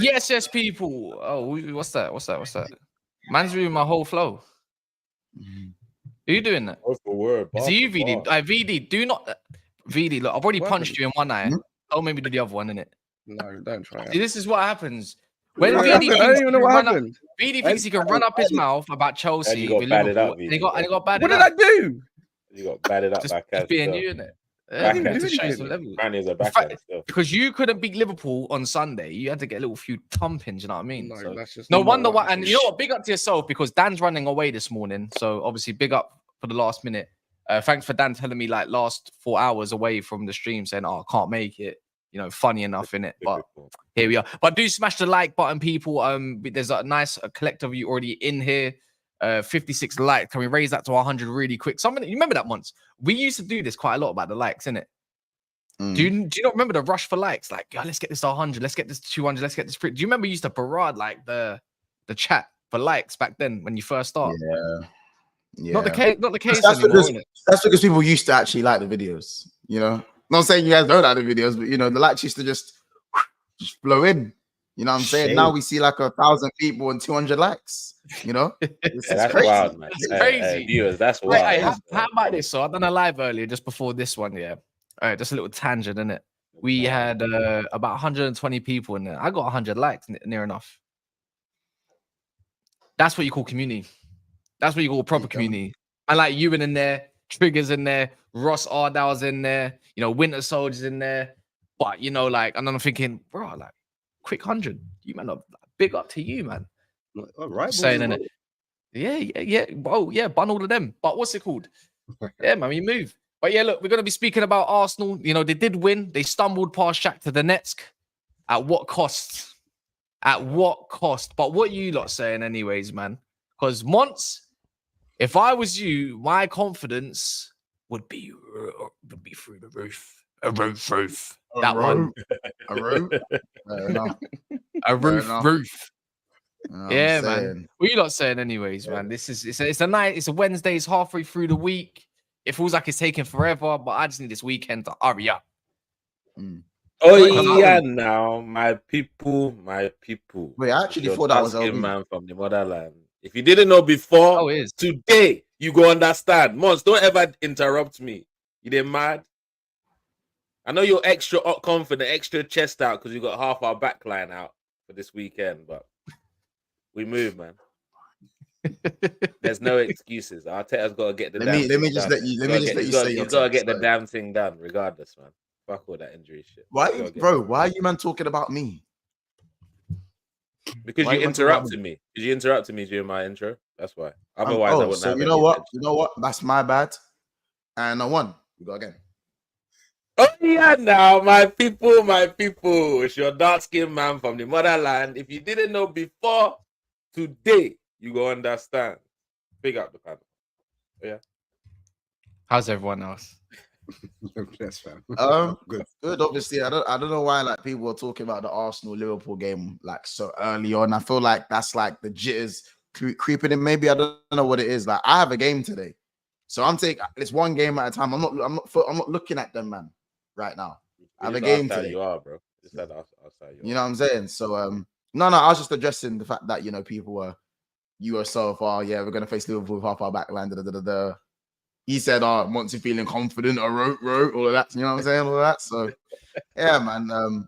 Yes, people. Oh, what's that? Man's reading my whole flow. Are you doing that? Word for word. Is you, VD? VD, do not. VD, look, I've already punched you in one eye. Don't make me do the other one, innit? No, don't try it. See, this is what happens. When What VD happened? I don't even know what happened. VD thinks he can run up his mouth about Chelsea you got with batted Liverpool, up, and he got batted What up. did I do? You got batted up Just, by just being you, innit? To show you some level. Man is a backhand still. Because you couldn't beat Liverpool on Sunday, you had to get a little few thumpings. You know what I mean? No, So, that's just no not wonder what why. And you know what? Big up to yourself because Dan's running away this morning. So obviously, big up for the last minute. Thanks for Dan telling me like last 4 hours away from the stream saying, "Oh, I can't make it." You know, funny enough in it, but here we are. But do smash the like button, people. There's a nice collective of you already in here. 56 likes. Can we raise that to 100 really quick? You remember that once? We used to do this quite a lot about the likes, innit? Do you not remember the rush for likes? Like, oh, let's get this to 100, let's get this to 200, let's get this. Do you remember you used to barrage like the chat for likes back then when you first started? Yeah. Not the case that's anymore, because, that's because people used to actually like the videos, you know. Not saying you guys don't like the videos, but you know, the likes used to just flow in. You know what I'm saying? Now we see like 1,000 people and 200 likes. You know, that's crazy. wild, man. It's crazy. Viewers, that's wild. How about this? So I've done a live earlier just before this one, yeah. All right, just a little tangent, innit? We had about 120 people in there. I got 100 likes, near enough. That's what you call community. That's what you call a proper community. I like you in there, Triggers in there, Ross Ardow's in there, you know, Winter Soldier's in there. But, you know, like, and then I'm thinking, bro, like, quick 100. You man, big up to you, man. All right. Saying, innit? Yeah. Oh, yeah, bun all of them. But what's it called? Yeah, man, you move. But yeah, look, we're going to be speaking about Arsenal. You know, they did win. They stumbled past Shakhtar Donetsk. At what cost? At what cost? But what you lot saying anyways, man? Because Monts, if I was you, my confidence would be through the roof. A roof. That one. A roof. A roof. Yeah, man. What you lot saying anyways, man? This is it's a night. It's a Wednesday. It's halfway through the week. It feels like it's taking forever, but I just need this weekend to hurry up. Oh yeah, now my people. Wait, I actually thought that was LB. Man from the motherland. If you didn't know before, today you go understand. Mons, don't ever interrupt me. You did mad. I know you're extra confident, extra chest out because you got half our backline out for this weekend, but we move, man. There's no excuses. Arteta's got to get the. Let me just let you say. He's got to get the damn thing done, regardless, man. Fuck all that injury shit. Why are you man talking about me? Because you interrupted me. Did you interrupt me during my intro? That's why. Otherwise, I wouldn't have. You know what? You know what? That's my bad. And I won. We go again. Oh yeah, now my people. It's your dark-skinned man from the motherland. If you didn't know before, today you go understand. Big up the panel. Yeah. How's everyone else? That's fine. Good. Obviously, I don't know why like people are talking about the Arsenal Liverpool game like so early on. I feel like that's like the jitters creeping in. Maybe I don't know what it is. Like I have a game today, so I'm taking it's one game at a time. I'm not looking at them, man. Right now, I have a game today. You are, bro. You know what I'm saying? So no, I was just addressing the fact that people were you were so far. Yeah, we're gonna face Liverpool with half our backline. He said, once you're feeling confident, or wrote, all of that. You know what I'm saying? All of that. So, yeah, man.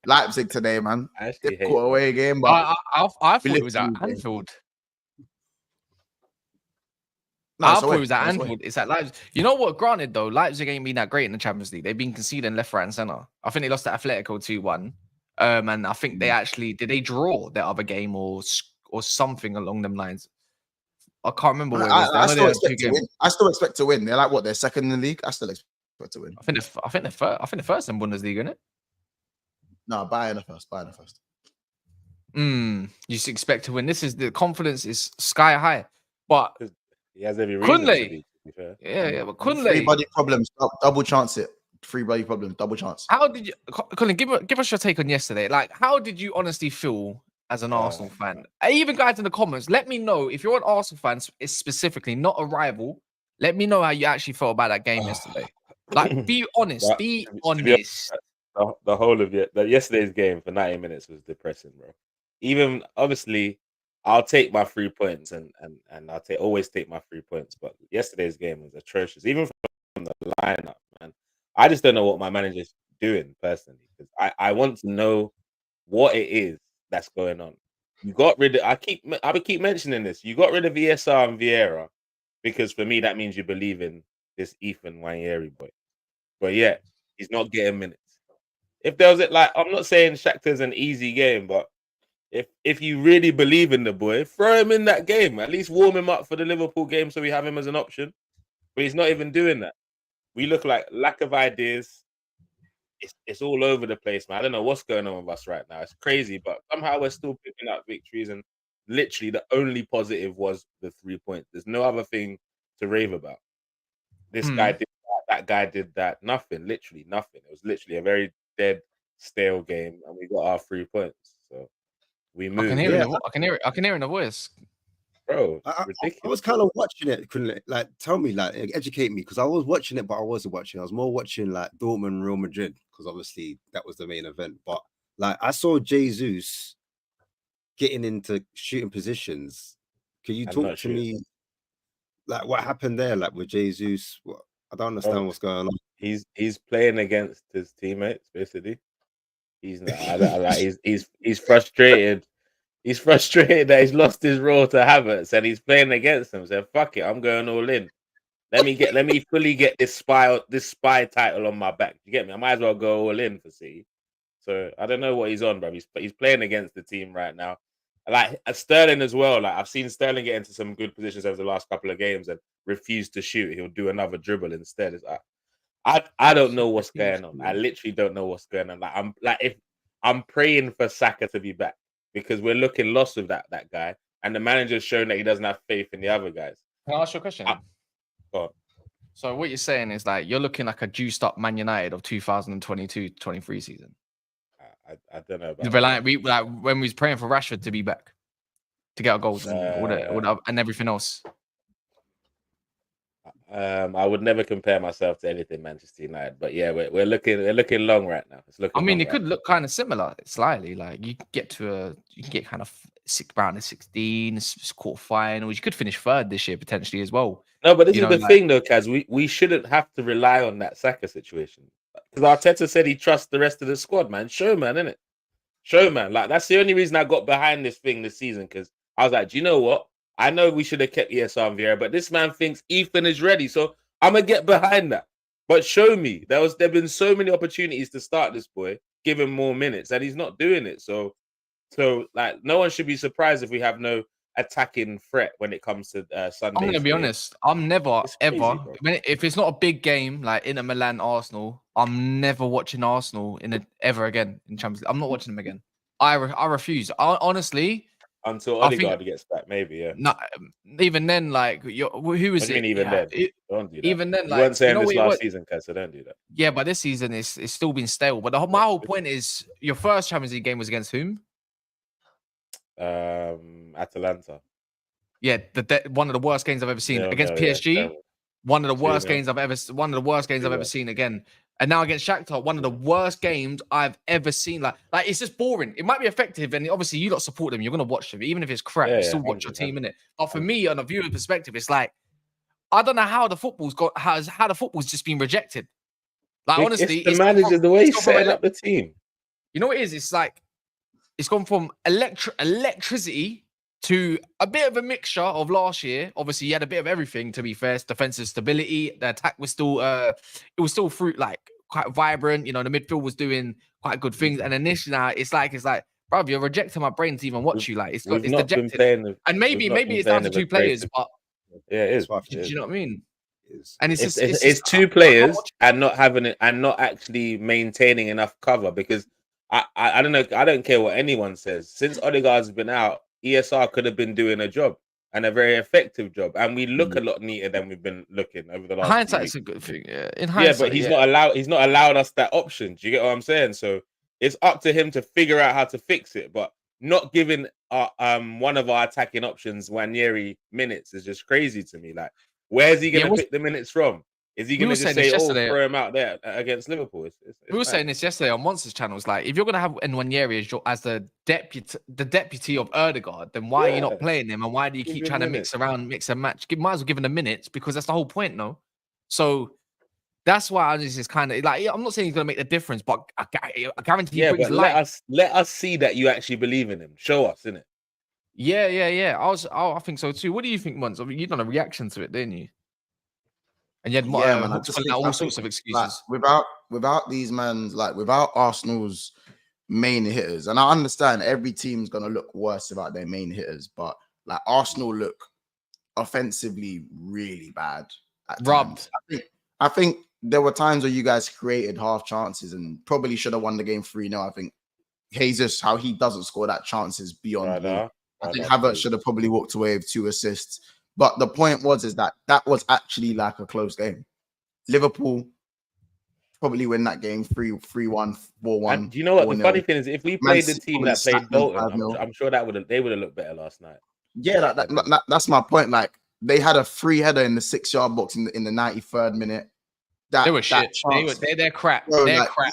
Leipzig today, man. Difficult away game. But I thought it was at Anfield. I thought it was at Anfield. It's at Leipzig. You know what? Granted, though, Leipzig ain't been that great in the Champions League. They've been conceding left, right, and centre. I think they lost to Atletico 2-1. And I think they actually... Did they draw their other game or something along them lines? I can't remember what it was. I still expect to win. They're like what? They're second in the league. I still expect to win. I think they're first in Bundesliga, isn't it? No, Bayern are first. You just expect to win. This is the confidence is sky high, but he has every reason to be fair. Yeah, but couldn't Free body problems, double chance it. Free body problems, double chance. How did you, Colin? Give us your take on yesterday. Like, how did you honestly feel? As an Arsenal fan, even guys in the comments, let me know if you're an Arsenal fan, specifically not a rival. Let me know how you actually felt about that game yesterday. Like, be honest. Be honest. the whole of yesterday's game for 90 minutes was depressing, bro. Even obviously, I'll take my 3 points and I'll always take my 3 points. But yesterday's game was atrocious, even from the lineup, man. I just don't know what my manager's doing personally, because I want to know what it is that's going on. You got rid of. I keep mentioning this. You got rid of ESR and Vieira because for me that means you believe in this Ethan Nwaneri boy. But yeah, he's not getting minutes. If there was it, like, I'm not saying Shakhtar's an easy game, but if you really believe in the boy, throw him in that game. At least warm him up for the Liverpool game so we have him as an option. But he's not even doing that. We look like lack of ideas. It's all over the place, man. I don't know what's going on with us right now. It's crazy, but somehow we're still picking up victories. And literally, the only positive was the 3 points. There's no other thing to rave about. This guy did that guy did that. Nothing, literally nothing. It was literally a very dead, stale game, and we got our 3 points. So we moved. I can hear in the voice. Bro, I ridiculous. was kind of watching it. Couldn't like tell me, like, educate me, because I was watching it, but I wasn't watching. I was more watching like Dortmund, Real Madrid, because obviously that was the main event. But like I saw Jesus getting into shooting positions. Can you talk to me, like, what happened there, like with Jesus? I don't understand what's going on. He's playing against his teammates, basically. He's frustrated. He's frustrated that he's lost his role to Havertz and he's playing against him. So fuck it, I'm going all in. Let me fully get this spy title on my back. You get me? I might as well go all in for City. So I don't know what he's on, bro. He's playing against the team right now. Like Sterling as well. Like I've seen Sterling get into some good positions over the last couple of games and refuse to shoot. He'll do another dribble instead. It's like, I don't know what's going on. I literally don't know what's going on. If I'm praying for Saka to be back, because we're looking lost with that guy, and the manager's shown that he doesn't have faith in the other guys. Can I ask you a question? Go on. So what you're saying is like you're looking like a juiced up Man United of 2022-23 season. I don't know about that. When we was praying for Rashford to be back to get our goals and everything else. I would never compare myself to anything Manchester United, but yeah, we're looking long right now. It could look kind of similar slightly. Like you can get kind of round of 16, quarterfinals. You could finish third this year potentially as well. No, but this is the thing though, Kaz. We shouldn't have to rely on that Saka situation, because Arteta said he trusts the rest of the squad, man. Showman, innit? Showman. Like that's the only reason I got behind this thing this season, because I was like, do you know what? I know we should have kept ESR and Vieira, but this man thinks Ethan is ready, so I'm gonna get behind that. But show me, there've been so many opportunities to start this boy, give him more minutes, and he's not doing it. So like, no one should be surprised if we have no attacking threat when it comes to Sunday. I'm gonna be honest. I'm never ever if it's not a big game like Inter Milan, Arsenal. I'm never watching Arsenal ever again in Champions League. I'm not watching them again. I refuse. Honestly. Until Odegaard gets back, maybe, yeah. No, even then, like, who is it? Even then, don't do that. Even then, like, you weren't saying this last season, Kaz, so don't do that. Yeah, but this season it's still been stale. But my whole point is, your first Champions League game was against whom? Atalanta. Yeah, one of the worst games I've ever seen against PSG. Yeah, one of the worst games I've ever seen again. And now against Shakhtar, one of the worst games I've ever seen. Like it's just boring. It might be effective, and obviously you don't support them. You're gonna watch them, even if it's crap. You still watch your team, innit? But for me, on a viewer perspective, it's like I don't know how the football's how the football's just been rejected. Like honestly, it's the manager, the way he's setting up the team. You know what it is? It's like it's gone from electricity to a bit of a mixture of last year. Obviously, you had a bit of everything, to be fair. Defensive stability, the attack was still quite vibrant. You know, the midfield was doing quite good things. And then this now, it's like, bro, you're rejecting my brain to even watch you. Like, it's dejected. And maybe it's down to two players, but yeah, it is. Do you know what I mean? And it's two players and not having it and not actually maintaining enough cover, because I don't know. I don't care what anyone says. Since Odegaard's been out, ESR could have been doing a job, and a very effective job, and we look a lot neater than we've been looking over the last. Hindsight's a good thing, yeah. In hindsight, but he's not allowed. He's not allowed us that option. Do you get what I'm saying? So it's up to him to figure out how to fix it, but not giving one of our attacking options, Nwaneri, minutes is just crazy to me. Like, where's he going to pick the minutes from? Is he going to just say, throw him out there against Liverpool? We were saying this yesterday on Monsters channels. Like, if you're going to have Nwaneri as the deputy of Erdegaard, then why are you not playing him? And why do you keep trying to mix and match? Might as well give him the minutes, because that's the whole point, no? So that's why this is kind of like, I'm not saying he's going to make the difference, but I guarantee he brings light. Let us see that you actually believe in him. Show us, innit? Yeah. I think so too. What do you think, Mons? I mean, you done a reaction to it, didn't you? And you had all sorts of excuses. Like, without these men, like without Arsenal's main hitters, and I understand every team's gonna look worse without their main hitters, but like Arsenal look offensively really bad. Rubbed. I think there were times where you guys created half chances and probably should have won the game 3-0. I think Jesus, how he doesn't score that chance is beyond me. I think Havertz should have probably walked away with 2 assists. But the point is that was actually like a close game. Liverpool probably win that game 3-1, 4-1. And do you know what? The funny thing is, if we played the team that played Bolton, I'm sure they would have looked better last night. Yeah, that's my point. Like, they had a free header in the 6-yard box in the 93rd minute. They were shit. They're crap. Bro, they're like, crap.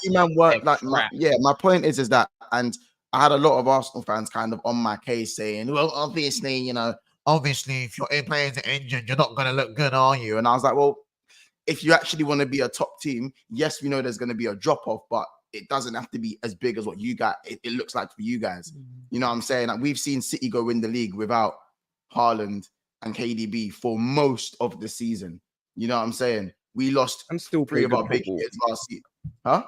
My point is that, and I had a lot of Arsenal fans kind of on my case saying, well, obviously, if your A players are injured, you're not going to look good, are you? And I was like, well, if you actually want to be a top team, yes, we know there's going to be a drop-off, but it doesn't have to be as big as what you got. It looks like for you guys. You know what I'm saying? Like, we've seen City go win the league without Haaland and KDB for most of the season. You know what I'm saying? We lost and still 3 of our big hitters last season. Huh?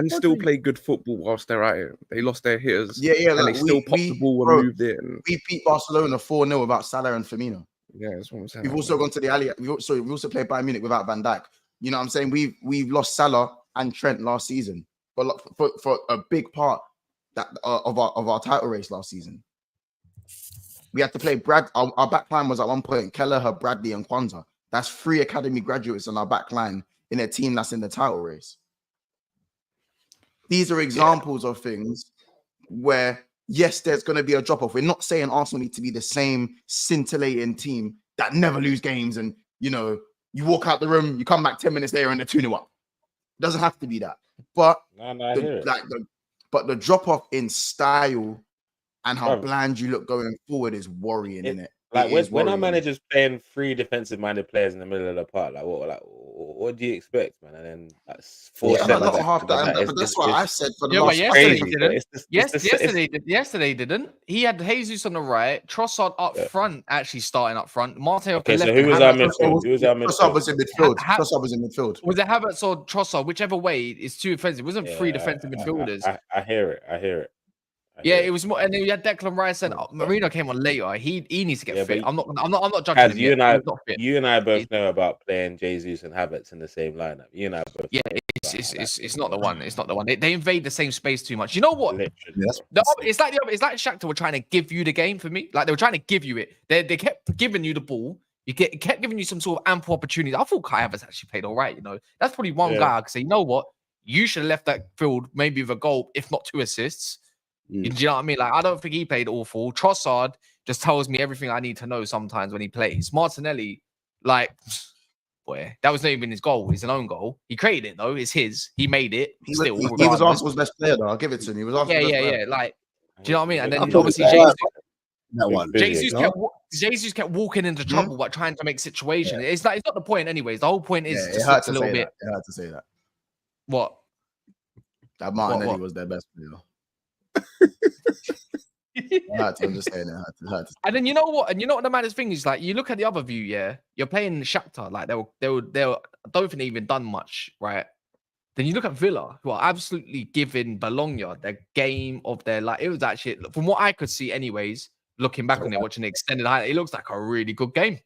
Still play good football whilst they're at it. They lost their hitters. Yeah. And they still popped the ball and moved it. And we beat Barcelona 4-0 without Salah and Firmino. Yeah, that's what I'm saying. We've also gone to the alley. We've also played Bayern Munich without Van Dijk. You know what I'm saying? We've lost Salah and Trent last season for a big part of our title race last season. We had to play our back line was at one point Kelleher, Bradley, and Kwanzaa. That's 3 academy graduates on our back line in a team that's in the title race. These are examples of things where, yes, there's going to be a drop-off. We're not saying Arsenal need to be the same scintillating team that never lose games and, you walk out the room, you come back 10 minutes later and they're 2-0 up. It doesn't have to be that. But the drop-off in style and how bland you look going forward is worrying, innit? Like, when our manager's playing 3 defensive-minded players in the middle of the park, what do you expect, man? And then that's 4 not half that. But that's what I said for the last. Yesterday didn't. He had Jesus on the right, Trossard up front, actually starting up front. Marte off the left. So who was our midfield? Trossard was in midfield. Trossard was in midfield. Was it Havertz or Trossard? Whichever way, it's 2 offensive. It wasn't 3 defensive midfielders. I hear it. It was more, and then you had Declan Rice and Marino came on later. He needs to get fit. I'm not judging him. You and I both know about playing Jesus and Havertz in the same lineup. You and I both. Yeah, it's not the one. It's not the one. They invade the same space too much. You know what? It's like Shakhtar were trying to give you the game for me. Like, they were trying to give you it. They kept giving you the ball. Kept giving you some sort of ample opportunity. I thought Kai Havertz actually played all right. That's probably one guy I could say, you know what? You should have left that field maybe with a goal, if not 2 assists. Do you know what I mean? Like, I don't think he played awful. Trossard just tells me everything I need to know sometimes when he plays. Martinelli, like, boy, that was not even his goal. It's an own goal. He created it, though. It's his. He made it. He was Arsenal's best player, though. I'll give it to him. He was Arsenal's best player. Like, do you know what I mean? And then obviously Jesus kept walking into trouble by trying to make situation. Yeah. It's not the point, anyways. The whole point is it hurt to a little bit. It hurt to say that. What? That Martinelli was their best player. I'm just saying it. And then you know what? And you know what the maddest thing is? Like, you look at the other view, yeah. You're playing Shakhtar, like they were. I don't think they even done much, right? Then you look at Villa, who are absolutely giving Bologna the game of their life. It was actually, from what I could see, anyways. Looking back on it, watching the extended highlight, it looks like a really good game.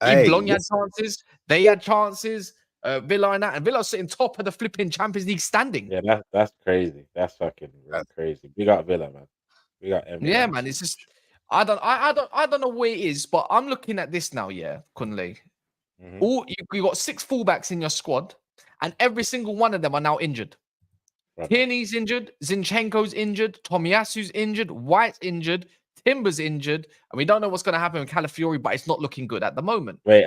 Bologna had chances. They had chances. Villa and that, and Villa sitting top of the flipping Champions League standing. Yeah, that's crazy. That's crazy. We got Villa, man. We got man. It's just I don't know where it is, but I'm looking at this now. Yeah, Kunle. You got 6 fullbacks in your squad, and every single one of them are now injured. Tierney's injured, Zinchenko's injured, Tomiyasu's injured, White's injured, Timber's injured, and we don't know what's going to happen with Calafiori, but it's not looking good at the moment. Wait,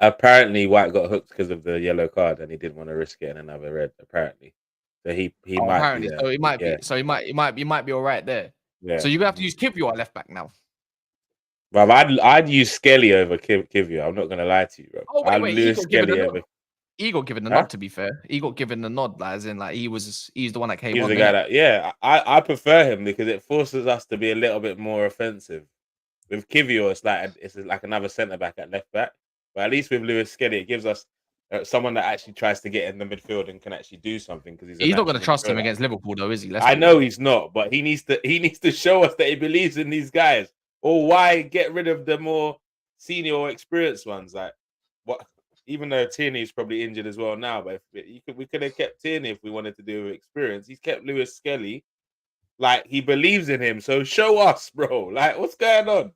apparently White got hooked because of the yellow card, and he didn't want to risk it in another red. Apparently, so he might apparently, be there. so he might be. So he might be all right there. Yeah. So you're gonna have to use Kiwior at left back now. Bro, I'd use Skelly over Kiwior. I'm not gonna lie to you, bro. Oh wait, He got given the nod. To be fair, he got given the nod, as in like he's the one that came. He's on, the guy that I prefer him because it forces us to be a little bit more offensive. With Kiwior, it's like another centre back at left back, but at least with Lewis Skelly, it gives us someone that actually tries to get in the midfield and can actually do something because he's not going to trust him against Liverpool, though, is he? I know he's not, but he needs to show us that he believes in these guys. Or why get rid of the more senior or experienced ones? Like what? Even though Tierney is probably injured as well now, but we could have kept Tierney if we wanted to do experience. He's kept Lewis Skelly, like he believes in him. So show us, bro. Like what's going on?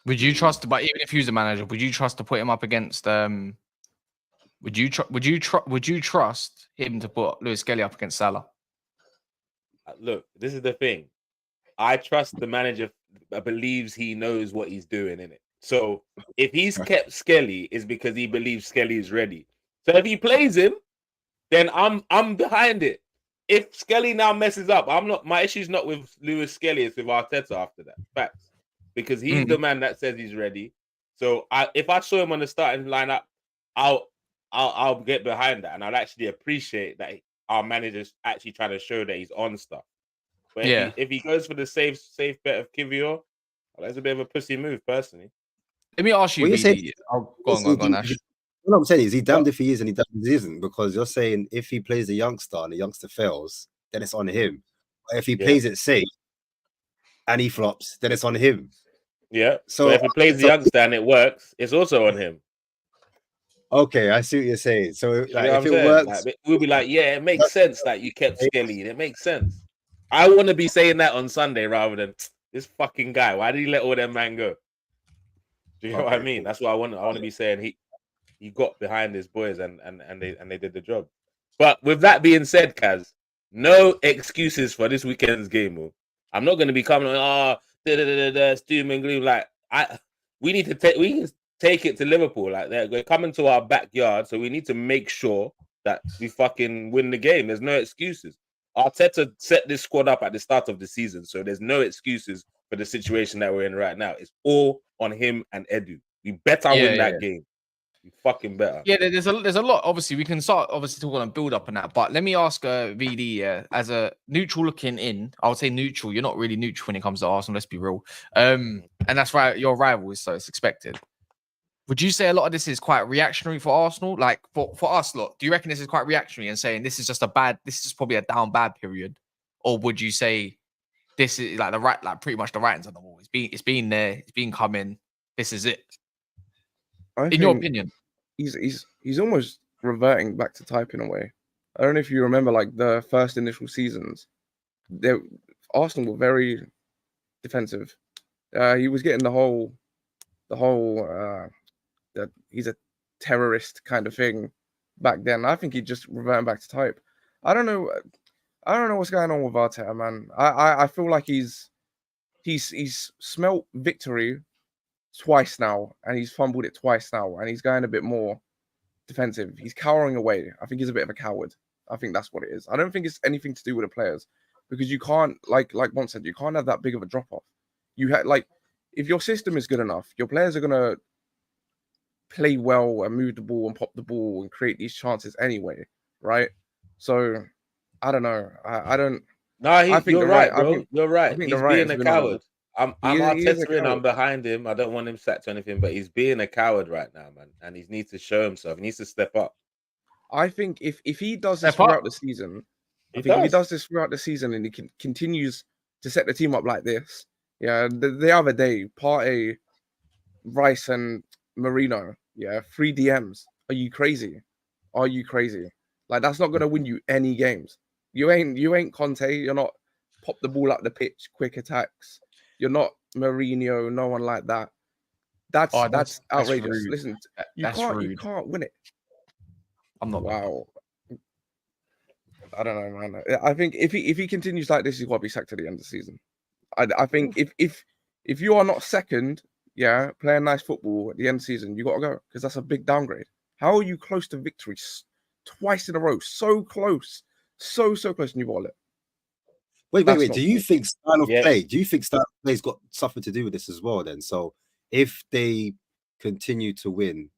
Would you trust? But even if he was a manager, would you trust to put him up against? Would you trust him to put Lewis Skelly up against Salah? Look, this is the thing. I trust the manager believes he knows what he's doing in it. So if he's kept Skelly, is because he believes Skelly is ready. So if he plays him, then I'm behind it. If Skelly now messes up, my issue's not with Lewis Skelly, it's with Arteta after that. Facts. Because he's the man that says he's ready. So if I saw him on the starting lineup, I'll get behind that, and I'll actually appreciate that our manager's actually trying to show that he's on stuff. But if he goes for the safe bet of Kiwior, well, that's a bit of a pussy move, personally. Let me ask you, BD. Go on, Ash. What I'm saying is, he damned if he is and he damned if he isn't, because you're saying if he plays a youngster and the youngster fails, then it's on him. But if he plays it safe and he flops, then it's on him. Yeah. So if he plays the youngster and it works, it's also on him. Okay, I see what you're saying. So like, if it works, we'll be like, yeah, it makes sense that you kept Skelly. It makes sense. I want to be saying that on Sunday rather than this fucking guy. Why did he let all them man go? Do you know what I mean? That's what I want. I want to be saying he got behind his boys and they did the job. But with that being said, Kaz, no excuses for this weekend's game. I'm not going to be coming on doom and gloom. Like we can take it to Liverpool. Like they're coming to our backyard, so we need to make sure that we fucking win the game. There's no excuses. Arteta set this squad up at the start of the season, so there's no excuses for the situation that we're in right now. It's all on him and Edu. We better win that game. We fucking better. Yeah, there's a lot. Obviously, we can start talking and build up on that. But let me ask VD, as a neutral looking in, I would say neutral. You're not really neutral when it comes to Arsenal. Let's be real. And that's right. Your rival, so it's expected. Would you say a lot of this is quite reactionary for Arsenal? Like for us, look, do you reckon this is quite reactionary and saying this is just probably a down bad period, or would you say this is like pretty much the writing's on the wall? It's been there, it's been coming. This is it. In your opinion, he's almost reverting back to type in a way. I don't know if you remember, like the first initial seasons, Arsenal were very defensive. He was getting the whole that he's a terrorist kind of thing back then. I think he just reverting back to type. I don't know what's going on with Arteta, man. I feel like he's smelt victory twice now, and he's fumbled it twice now, and he's going a bit more defensive. He's cowering away. I think he's a bit of a coward. I think that's what it is. I don't think it's anything to do with the players, because you can't, like Mont said, you can't have that big of a drop off. You had if your system is good enough, your players are gonna play well and move the ball and pop the ball and create these chances anyway, right? So I don't know. I don't. No, you're right, bro. You're right. He's being a coward. I'm Arteta and I'm behind him. I don't want him sacked or anything, but he's being a coward right now, man. And he needs to show himself. He needs to step up. I think if he does this throughout the season, if he does this throughout the season and he continues to set the team up like this, the other day, Partey, Rice, and Marino, 3 DMs. Are you crazy? Are you crazy? Like, that's not gonna win you any games. You ain't Conte. You're not pop the ball up the pitch, quick attacks. You're not Mourinho. No one like that. That's outrageous. Listen, you can't win it. I'm not. Wow. I don't know, man. I think if he continues like this, he's got to be sacked to the end of the season. I think if if you are not second, playing nice football at the end of the season, you got to go because that's a big downgrade. How are you close to victory twice in a row? So close, so close, and you got it. Wait. Do you think style of play? Do you think style of play's got something to do with this as well? Then, so if they continue to win,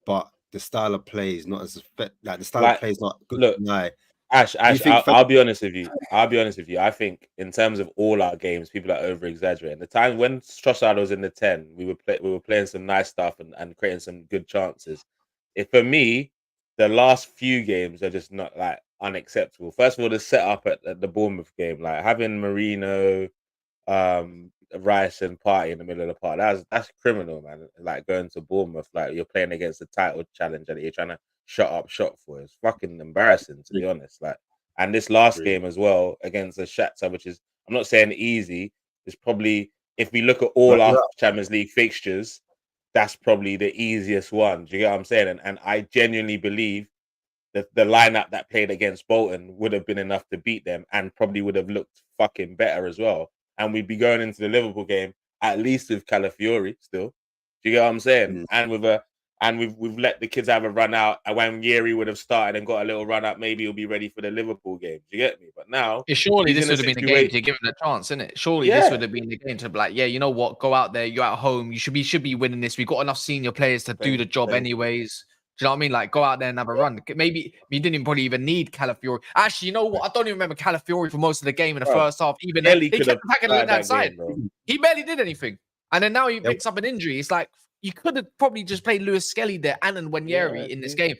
but the style of play is not as like the style of play is not good. Look, Ash, I'll be honest with you. I think in terms of all our games, people are over exaggerating. The time when Shakhtar was in the 10, we were playing some nice stuff and creating some good chances. For me, the last few games are just not like unacceptable. First of all, the setup at the Bournemouth game, like having Marino, Rice and Partey in the middle of the park. That's criminal, man. Like going to Bournemouth, like you're playing against the title challenger that you're trying to shut up shop for. It's fucking embarrassing, to be honest. Like, and this last game as well against the Shakhtar, which is, I'm not saying easy. It's probably, if we look at all our Champions League fixtures, that's probably the easiest one. Do you get what I'm saying? And I genuinely believe that the lineup that played against Bolton would have been enough to beat them, and probably would have looked fucking better as well. And we'd be going into the Liverpool game at least with Calafiori still. Do you get what I'm saying? And we've let the kids have a run out. And when Yeri would have started and got a little run up, maybe he'll be ready for the Liverpool game. Do you get me? But now, surely this would have been a game to give him a chance, isn't it? Surely this would have been the game to be like, you know what? Go out there. You're at home. You should be winning this. We've got enough senior players to do the job anyways. Do you know what I mean? Like, go out there and have a run. Maybe we didn't probably even need Calafiori. Actually, you know what? I don't even remember Calafiori for most of the game in the first half. Even he kept attacking the left-hand side. He barely did anything. And then now he picks up an injury. It's like, you could have probably just played Lewis Skelly there and Nwaneri in this game.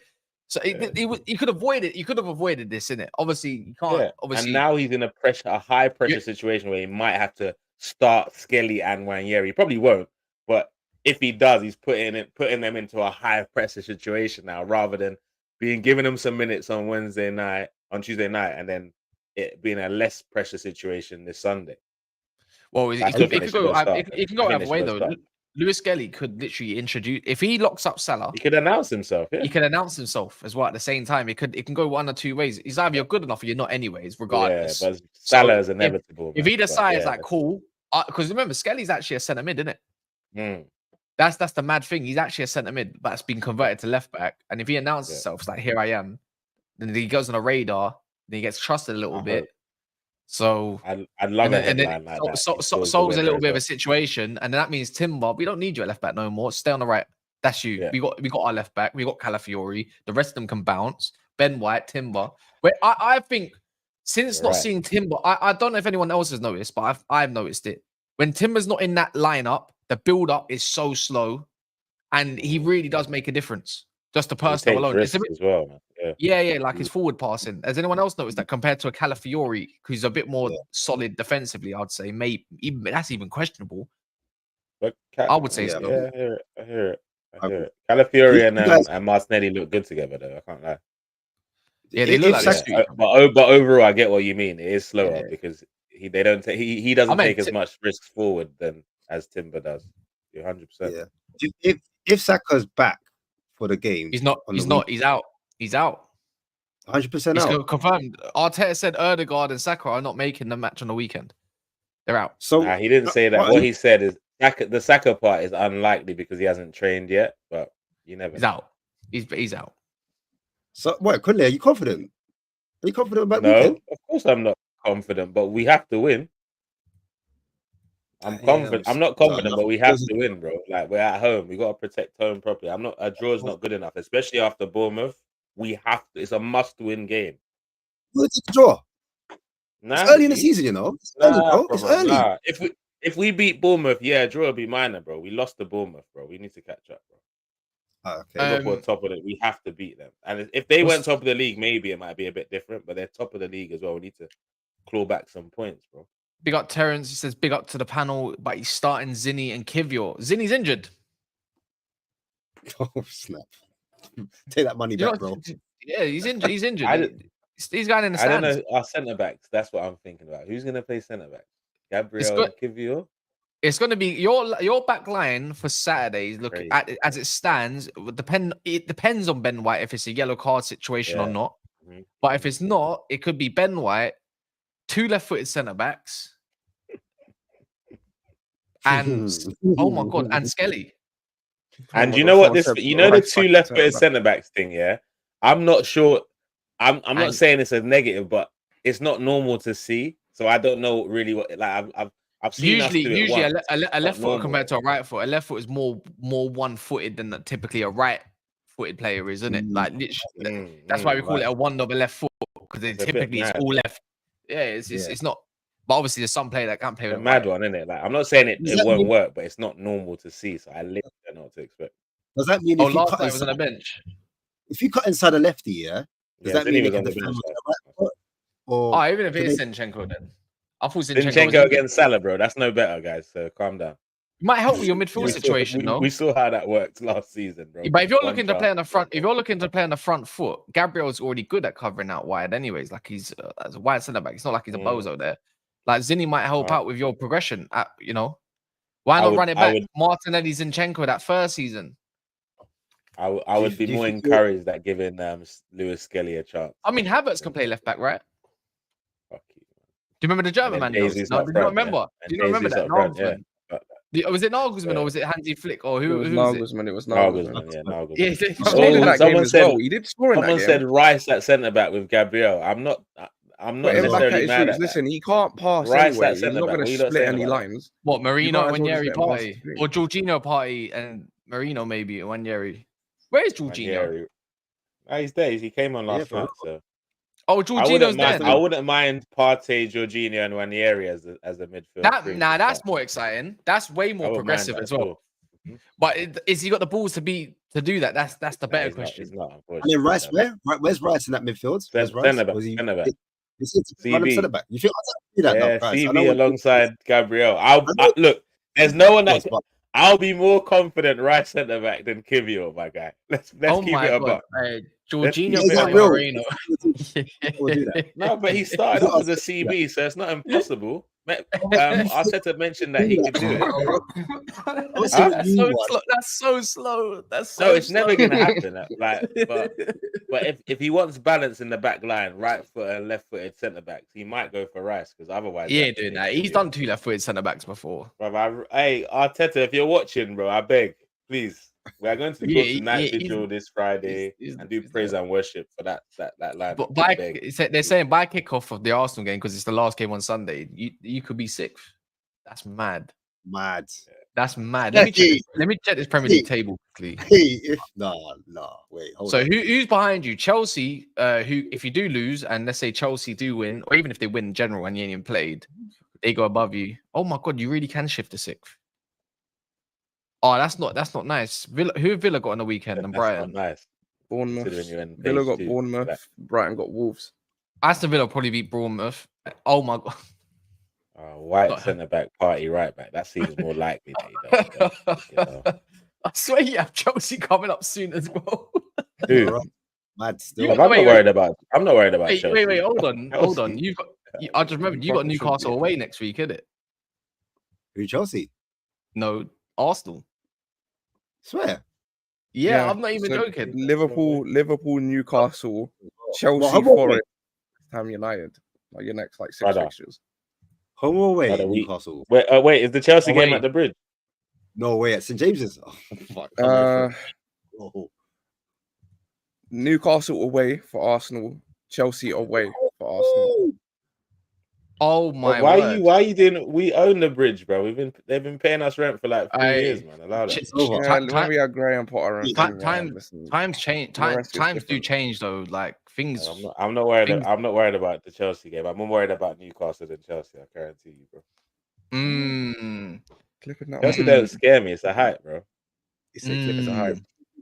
So you could avoid it. You could have avoided this, innit? Obviously, you can't. Obviously, and now he's in a high pressure situation where he might have to start Skelly and Nwaneri. He probably won't, but if he does, he's putting them into a high pressure situation now, rather than giving them some minutes on Tuesday night, and then it being a less pressure situation this Sunday. Well, it can go either way though. Lewis Skelly could literally introduce, if he locks up Salah, he could announce himself. Yeah. He could announce himself as well at the same time. It can go one or two ways. He's either you're good enough or you're not, anyways. Regardless, but Salah is inevitable. If he decides cool, because remember Skelly's actually a centre mid, isn't it? That's the mad thing. He's actually a centre mid that's been converted to left back. And if he announces himself, it's like, here I am, then he goes on a radar. Then he gets trusted a little bit. So I'd love a headline like that. Solves a little bit of a situation, and then that means Timber. We don't need you at left back no more. Stay on the right. That's you. Yeah. We got our left back. We got Calafiori. The rest of them can bounce. Ben White, Timber. Where I think since not seeing Timber, I don't know if anyone else has noticed, but I've noticed it. When Timber's not in that lineup, the build up is so slow, and he really does make a difference. Just the personal alone. It's a bit, as well, man. Yeah, like his forward passing. Has anyone else noticed that compared to a Calafiori, who's a bit more solid defensively? I'd say maybe that's even questionable. But I would say so. Yeah, I hear it. Calafiori and Martinelli look good together, though. I can't lie. Yeah, they look like but overall, I get what you mean. It is slower because he doesn't take as much risks forward as Timber does. You're 100%. Yeah. If Saka's back for the game, he's not. He's out. He's out. 100% out. Confirmed. Arteta said Erdegaard and Saka are not making the match on the weekend. They're out. So he didn't say that. What he said is the Saka part is unlikely because he hasn't trained yet. But you never. He's out. He's out. So what? Kunle, are you confident? Are you confident about weekend? Of course I'm not confident, but we have to win. I'm confident. I'm not confident, but we have to win, bro. Like, we're at home. We got to protect home properly. A draw is not good enough, especially after Bournemouth. We have to. It's a must-win game. It's a draw. It's early in the season, you know. It's early. If we beat Bournemouth, draw will be minor, bro. We lost to Bournemouth, bro. We need to catch up, bro. Okay. Liverpool top of it. We have to beat them. And if they went top of the league, maybe it might be a bit different. But they're top of the league as well. We need to claw back some points, bro. Big up Terence. He says big up to the panel, but he's starting Zinni and Kivior. Zinni's injured. Oh snap! Take that money back, bro. Yeah, he's injured. He's injured. He's going in the stands. I don't know our centre backs. That's what I'm thinking about. Who's going to play centre back? Gabriel and Kivior. It's going to be your back line for Saturdays. Look at it, as it stands. It depends on Ben White if it's a yellow card situation or not. Mm-hmm. But if it's not, it could be Ben White, 2 left-footed centre backs, and oh my god, and Skelly. And you know what? The two left-footed centre backs thing. Yeah, I'm not sure. I'm not saying it's a negative, but it's not normal to see. So I don't know really what I've seen Usually a left foot compared to a right foot. A left foot is more one-footed than typically a right-footed player is, isn't it? Like literally, that's why we call it a wonder of a left foot, because it's all left. Yeah, it's not. But obviously, there's some player that can't play with a mad one, isn't it? Like I'm not saying it won't work, but it's not normal to see. So I literally don't know what to expect. Does that mean last time it was on the bench? If you cut inside a lefty, yeah, does that mean he can defend on the right foot? Or even if it is Zinchenko, then I thought Zinchenko against Salah, bro. That's no better, guys. So calm down. It might help with your midfield situation, though. We saw how that worked last season, bro. But if you're looking to play on the front, foot, Gabriel's already good at covering out wide, anyways. Like he's as a wide centre back. It's not like he's a bozo there. Like Zinni might help out with your progression. Why not run it back? Martinelli, Zinchenko that first season. I would be more encouraged at giving Lewis Skelly a chance. I mean, Havertz can play left back, right? Fuck you. Do you remember the German man? Do you not remember? Do you not remember that? Was it Nagelsmann or was it Hansi Flick or who? It was Nagelsmann. It was Nagelsmann. Yeah, Nagelsmann. Someone said he did score in that game. Someone said Rice at centre back with Gabriel. I'm not necessarily mad at that. Listen, he can't pass anyway. He's not going to split any lines. What, Marino and Wanjeri party? Or Jorginho party and Marino maybe and Wanjeri? Where is Jorginho? He's there. He came on last night. So. Oh, Jorginho's there. I wouldn't mind Partey, Jorginho, and Wanjeri as a midfield. That's more exciting. That's way more progressive as well. But is he got the balls to do that? That's the better question. And then Rice, where's Rice in that midfield? Centre back. Centre back. You think I do that? Yeah, CB alongside Gabriel. Look. There's no one that. I'll be more confident right centre back than Kivio, my guy. Let's keep it a buck. Jorginho, No, but he started off as a CB, so it's not impossible. Arteta mentioned that he could do it. That's so slow. It's never going to happen. But if he wants balance in the back line, right foot and left footed centre backs, he might go for Rice because otherwise, doing that. He's done 2 left footed centre backs before. Bro, hey Arteta, if you're watching, bro, I beg, please. We are going to go to night vigil this Friday and do praise and worship for that line. But they're saying by kickoff of the Arsenal game, because it's the last game on Sunday, you could be 6th. That's mad. That's mad. Let me check this Premier League table quickly. No, wait. Hold on. So who's behind you? Chelsea. Who, if you do lose, and let's say Chelsea do win, or even if they win in general and you ain't even played, they go above you. Oh my god, you really can shift to 6th. Oh, that's not nice. Who Villa got on the weekend and Brighton? Nice. Bournemouth. Villa got Bournemouth. Brighton got Wolves. Aston Villa probably beat Bournemouth. Oh my god. White centre back, Party right back. That seems more likely. I swear you have Chelsea coming up soon as well. Dude, mad still. I'm not worried about Chelsea. Wait, hold on. I just remembered you got Newcastle away next week, isn't it? Who, Chelsea? No, Arsenal. Swear. Yeah, I'm not even joking. Liverpool, Newcastle, Chelsea, Forest, Ham United. Like your next 6 fixtures. Home or away? Newcastle. Wait, is the Chelsea game at the Bridge? No, way at St James's. Oh, fuck. Newcastle away for Arsenal. Chelsea away for Arsenal. Oh my! Why are you doing? We own the Bridge, bro. They've been paying us rent for 3 years, man. Allow that. We had Graham Potter. Times change. Times do change though. Like things. I'm not worried. I'm not worried about the Chelsea game. I'm more worried about Newcastle than Chelsea. I guarantee you, bro. Chelsea don't scare me. It's a hype, bro. It's a hype.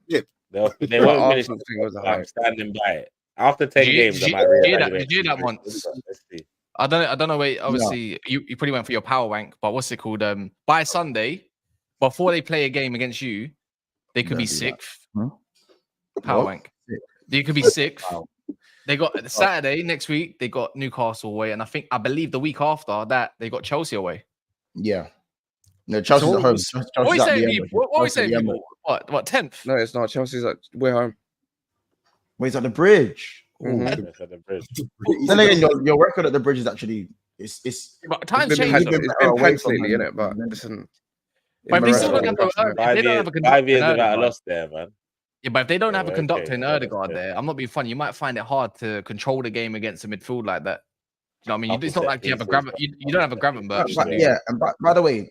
Yeah. They won't finish. I'm standing by it. After 10 games, I might reevaluate. Did you do that once? Let's see. I don't know. Wait, obviously, you probably went for your power wank, but what's it called? By Sunday, before they play a game against you, they could be 6th. Power wank. They could be 6th. Wow. They got Saturday next week. They got Newcastle away, and I believe the week after that they got Chelsea away. Yeah. No, Chelsea's at home. What are we saying? What are we saying? What 10th? No, it's not. Chelsea's we're home. Wait, at the Bridge. Mm-hmm. Then again, your record at the Bridge is actually it's times change. It's been pants lately, isn't it? But listen, But if they still don't Maresca have will a, if they don't have a conductor 5 years in without a Odegaard- loss there, man. Yeah, but if they don't have a Okay, conductor in yeah, that's Erdegaard fair. there, I'm not being funny. You might find it hard to control the game against a midfield like that. You know what I mean? Couple It's not set like you have a pieces, grab. You don't have a Gravenberch. But yeah, and by the way,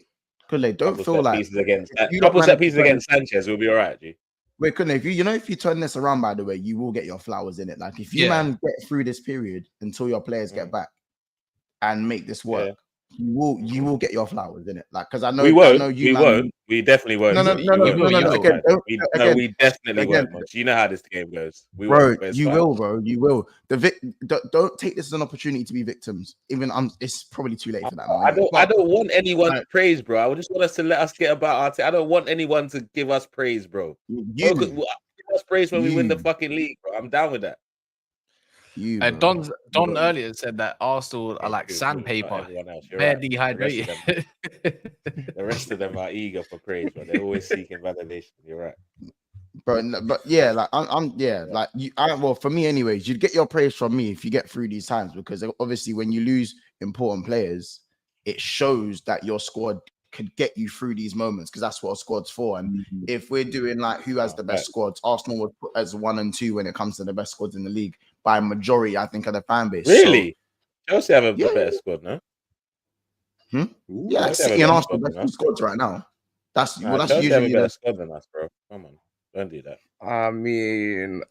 Kule, don't Couple feel set like pieces against if you couple don't set manage pieces to turn against Sanchez, we'll be all right, G. Wait, Kule, if you turn this around, by the way, you will get your flowers in it. Like if you Yeah. man get through this period until your players get back and make this work, Yeah. you will get your flowers in it. Like because I know We won't. I know you We man, won't. We definitely won't. No, bro. You won't. Again, We definitely again, won't. Much. You know how this game goes. We bro, won't. But it's you fine. will, bro. You will. Don't take this as an opportunity to be victims. Even it's probably too late for that. Now, anyway. I don't want anyone to praise, bro. I just want us to let us get about Arteta. I don't want anyone to give us praise, bro. You, Give us praise when we win the You. fucking league, bro. I'm down with that. you, bro. Don earlier said that Arsenal are like sandpaper, Everyone else, you're bare right. dehydrated. The rest of them are eager for praise, but they're always seeking validation. You're right. Bro, but yeah, like I'm yeah, like you. Well, for me, anyways, you'd get your praise from me if you get through these times because obviously, when you lose important players, it shows that your squad could get you through these moments because that's what a squad's for. And if we're doing like who has the best squads, Arsenal was put as 1 and 2 when it comes to the best squads in the league by majority, I think, of the fan base. Really? Chelsea have a Yeah. better squad, no? Yeah, like Chelsea have City a and better Arsenal, squad that's than two us. squads right now. That's Nah, well, that's Chelsea have a usually better the, squad than us, bro. Come on, don't do that. I mean,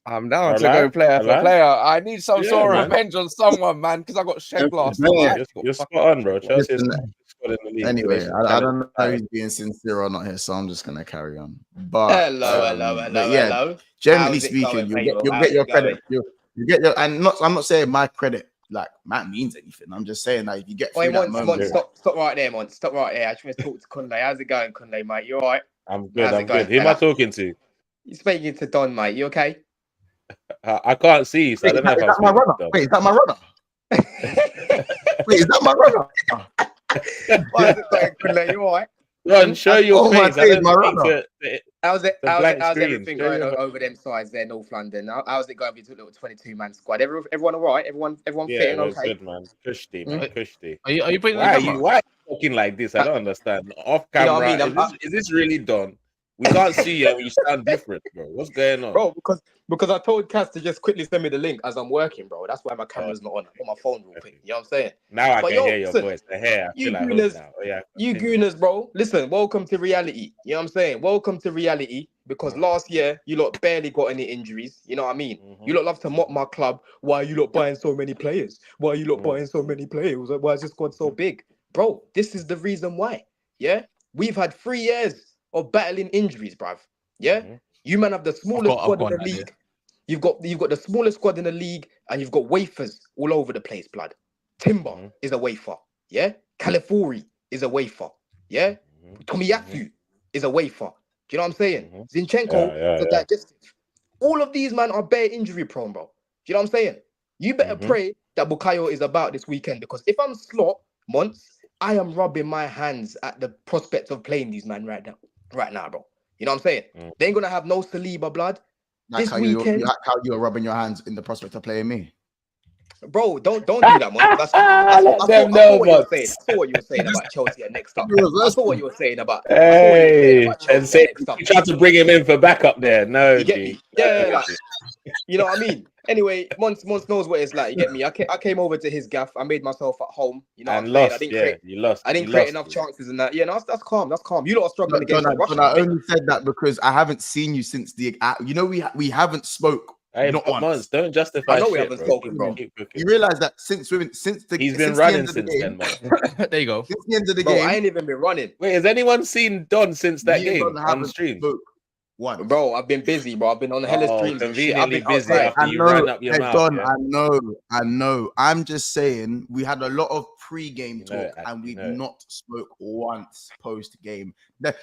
I'm down to Hello? go player for Hello? player. I need some Yeah, sort of man. revenge on someone, man, because I got shed last Yeah. night. You're spot on, bro. Chelsea is Listen, squad in the league. anyway, They should I challenge don't know Bayern. who's being sincere or not here, so I'm just gonna carry on. But Hello. but yeah, Hello. generally How's it speaking, going, you'll people? get How's your it going? credit. You get your and not. I'm not saying my credit like Matt means anything. I'm just saying that if you get through Wait, that Mont, moment, stop right there, Mont. Stop right there. I just want to talk to Kunle. How's it going, Kunle, mate? You all right? I'm good. How's it I'm going, good. Who am I fella? talking to? You're speaking to Don, mate. You okay? I can't see, so I don't know if is I'm that my speaking runner? to them. Wait, is that my runner? Wait, is that my runner? How's it going, Kunle? You all right? Ron, show your Oh, my face. I days, don't my speak runner. to How's The blank how's screen. everything Show going your- over them sides there, North London? How's it going with your little 22-man squad? Everyone all right? Everyone Yeah, fitting we're okay? good, man. Kushti, man. Kushti. Are you putting Why on are the you camera? why are you talking like this? I don't understand. Off You know camera, what I mean? is this really done? We can't see you and you sound different, bro. What's going on? Bro, because I told Cass to just quickly send me the link as I'm working, bro. That's why my camera's not on. I put my phone real quick. You know what I'm saying? Now I But can yo, hear your listen, voice. The hair, I you feel like gooners- home now. Oh, yeah, You continue. gooners, bro. Listen, welcome to reality. You know what I'm saying? Welcome to reality because last year you lot barely got any injuries. You know what I mean? You lot love to mock my club. Why are you lot buying so many players? Why are you lot buying so many players? Why is this squad so big? Bro, this is the reason why. Yeah? We've had 3 years of battling injuries, bruv. Yeah? You man have the smallest I've squad in got the an idea. league. You've got the smallest squad in the league, and you've got wafers all over the place, blood. Timber is a wafer. Yeah? Califori is a wafer. Yeah? Tomiyasu is a wafer. Do you know what I'm saying? Zinchenko is a digestive. All of these man are bare injury prone, bro. Do you know what I'm saying? You better pray that Bukayo is about this weekend because if I'm slot months, I am rubbing my hands at the prospect of playing these man right now, bro. You know what I'm saying? They ain't gonna have no Saliba blood Like this how weekend, how you are rubbing your hands in the prospect of playing me. bro. Don't do that, man. I saw what you were saying. I saw what you were saying about Chelsea at next up. I saw what you were saying about. Hey, and Chelsea say next up. you tried to bring him in for backup there. No, You get G. me? Yeah, like, you know what I mean? Anyway, Mons knows what it's like. You get me? I came over to his gaff. I made myself at home. You know And what I'm lost. saying? You lost. I didn't You create lost, enough G. chances and that. Yeah, no, that's calm. That's calm. You lot are struggling against John, Russia. I only said that because I haven't seen you since the. You know, we haven't spoke. Hey, not but once. Mons, don't justify. I know we shit, haven't bro. spoken, bro. Keep cooking. You realize that since the He's been since running the end of the since game, then, man. There you go. since the end of the Bro, game, I ain't even been running. Wait, has anyone seen Don since that you game don't on haven't stream? spoke once. Bro, I've been busy, bro. I've been on hella streams and shit. I've Conveniently been busy outside. after you ran up your Hey, mouth. Don, Yeah? I know. I'm just saying we had a lot of pre-game You know talk it, and we've you know it. not spoke once post-game.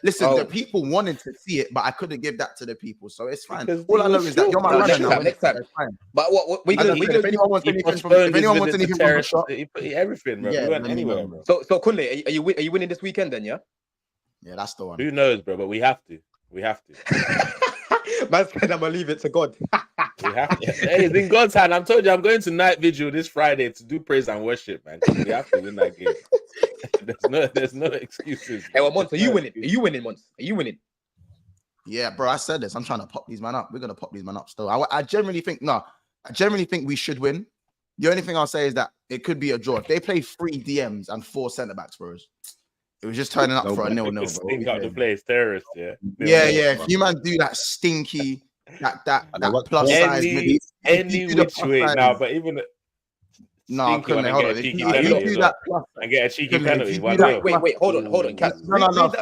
Listen, Oh. the people wanted to see it, but I couldn't give that to the people, so it's fine. Because All I you know were is that you're my No, runner next now. time, innit? next time. It's fine. But what we As I gonna said, if anyone wants He anything from postponed his visit to the terrace. shop, He put everything, bro. Yeah, We went let me anywhere, know. bro. So Kunle, are you winning this weekend then? Yeah. yeah, that's the one. Who knows, bro? But we have to. We have to. Man said I'm gonna leave it to God. We have to. Hey, it's in God's hand. I'm told you, I'm going to night vigil this Friday to do praise and worship, man. We have to win that game. there's no excuses. Hey, well, Mons, are you winning? Are you winning, Mons? Are you winning? Yeah, bro, I said this. I'm trying to pop these man up. We're gonna pop these man up still. I generally think we should win. The only thing I'll say is that it could be a draw. If they play 3 DMs and 4 centre backs, bros, it was just turning up for a 0-0, bro. Stink out the place, terrorists, yeah. Yeah. If you man do that stinky, that plus size mid, any which way now, but even no, couldn't hold on. If you do that plus and get a cheeky penalty, wait, hold on, Cat. No.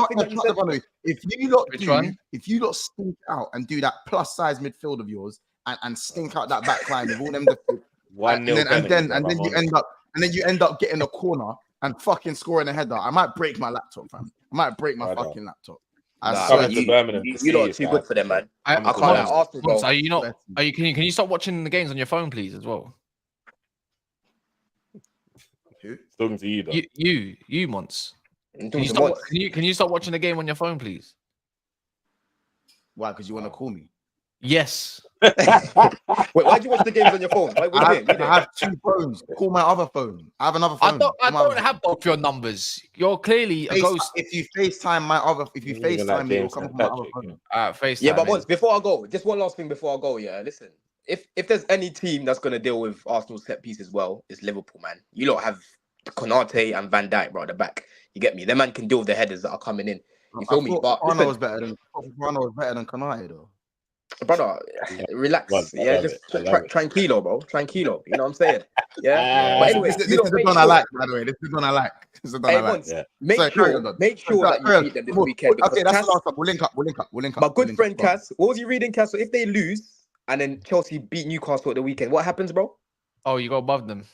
If you lot stink out and do that plus size midfield of yours and stink out that back line with all them and then you end up getting a corner and fucking scoring a header, I might break my laptop, fam. I might break my fucking laptop. You lot are too good for them, man. I can't ask you, bro. Are you not? Can you stop watching the games on your phone, please, as well? Who? Talking to you, though. You, Mons. Can you stop watching the game on your phone, please? Why? Because you want to call me? Yes. Wait, why do you watch the games on your phone? I have 2 phones. Call my other phone. I have another phone. I don't have both your numbers. You're clearly a ghost. If you FaceTime me, it'll come from my other phone. FaceTime. Yeah, but once before I go, just one last thing before I go. Yeah, listen. If there's any team that's gonna deal with Arsenal's set piece as well, it's Liverpool, man. You lot have Konate and Van Dijk, bro, at the back. You get me? Them man can deal with the headers that are coming in. You feel me? But Fofana was better than Konate, though. Brother, relax. Just tranquilo, bro. Tranquilo. You know what I'm saying? Yeah. But anyway, this is the one I like, by the way. This is the one I like. Make sure that you beat them this weekend. Okay, that's the last one. We'll link up. My good friend Cass, what was you reading, Cass? So if they lose and then Chelsea beat Newcastle at the weekend, what happens, bro? Oh, you go above them.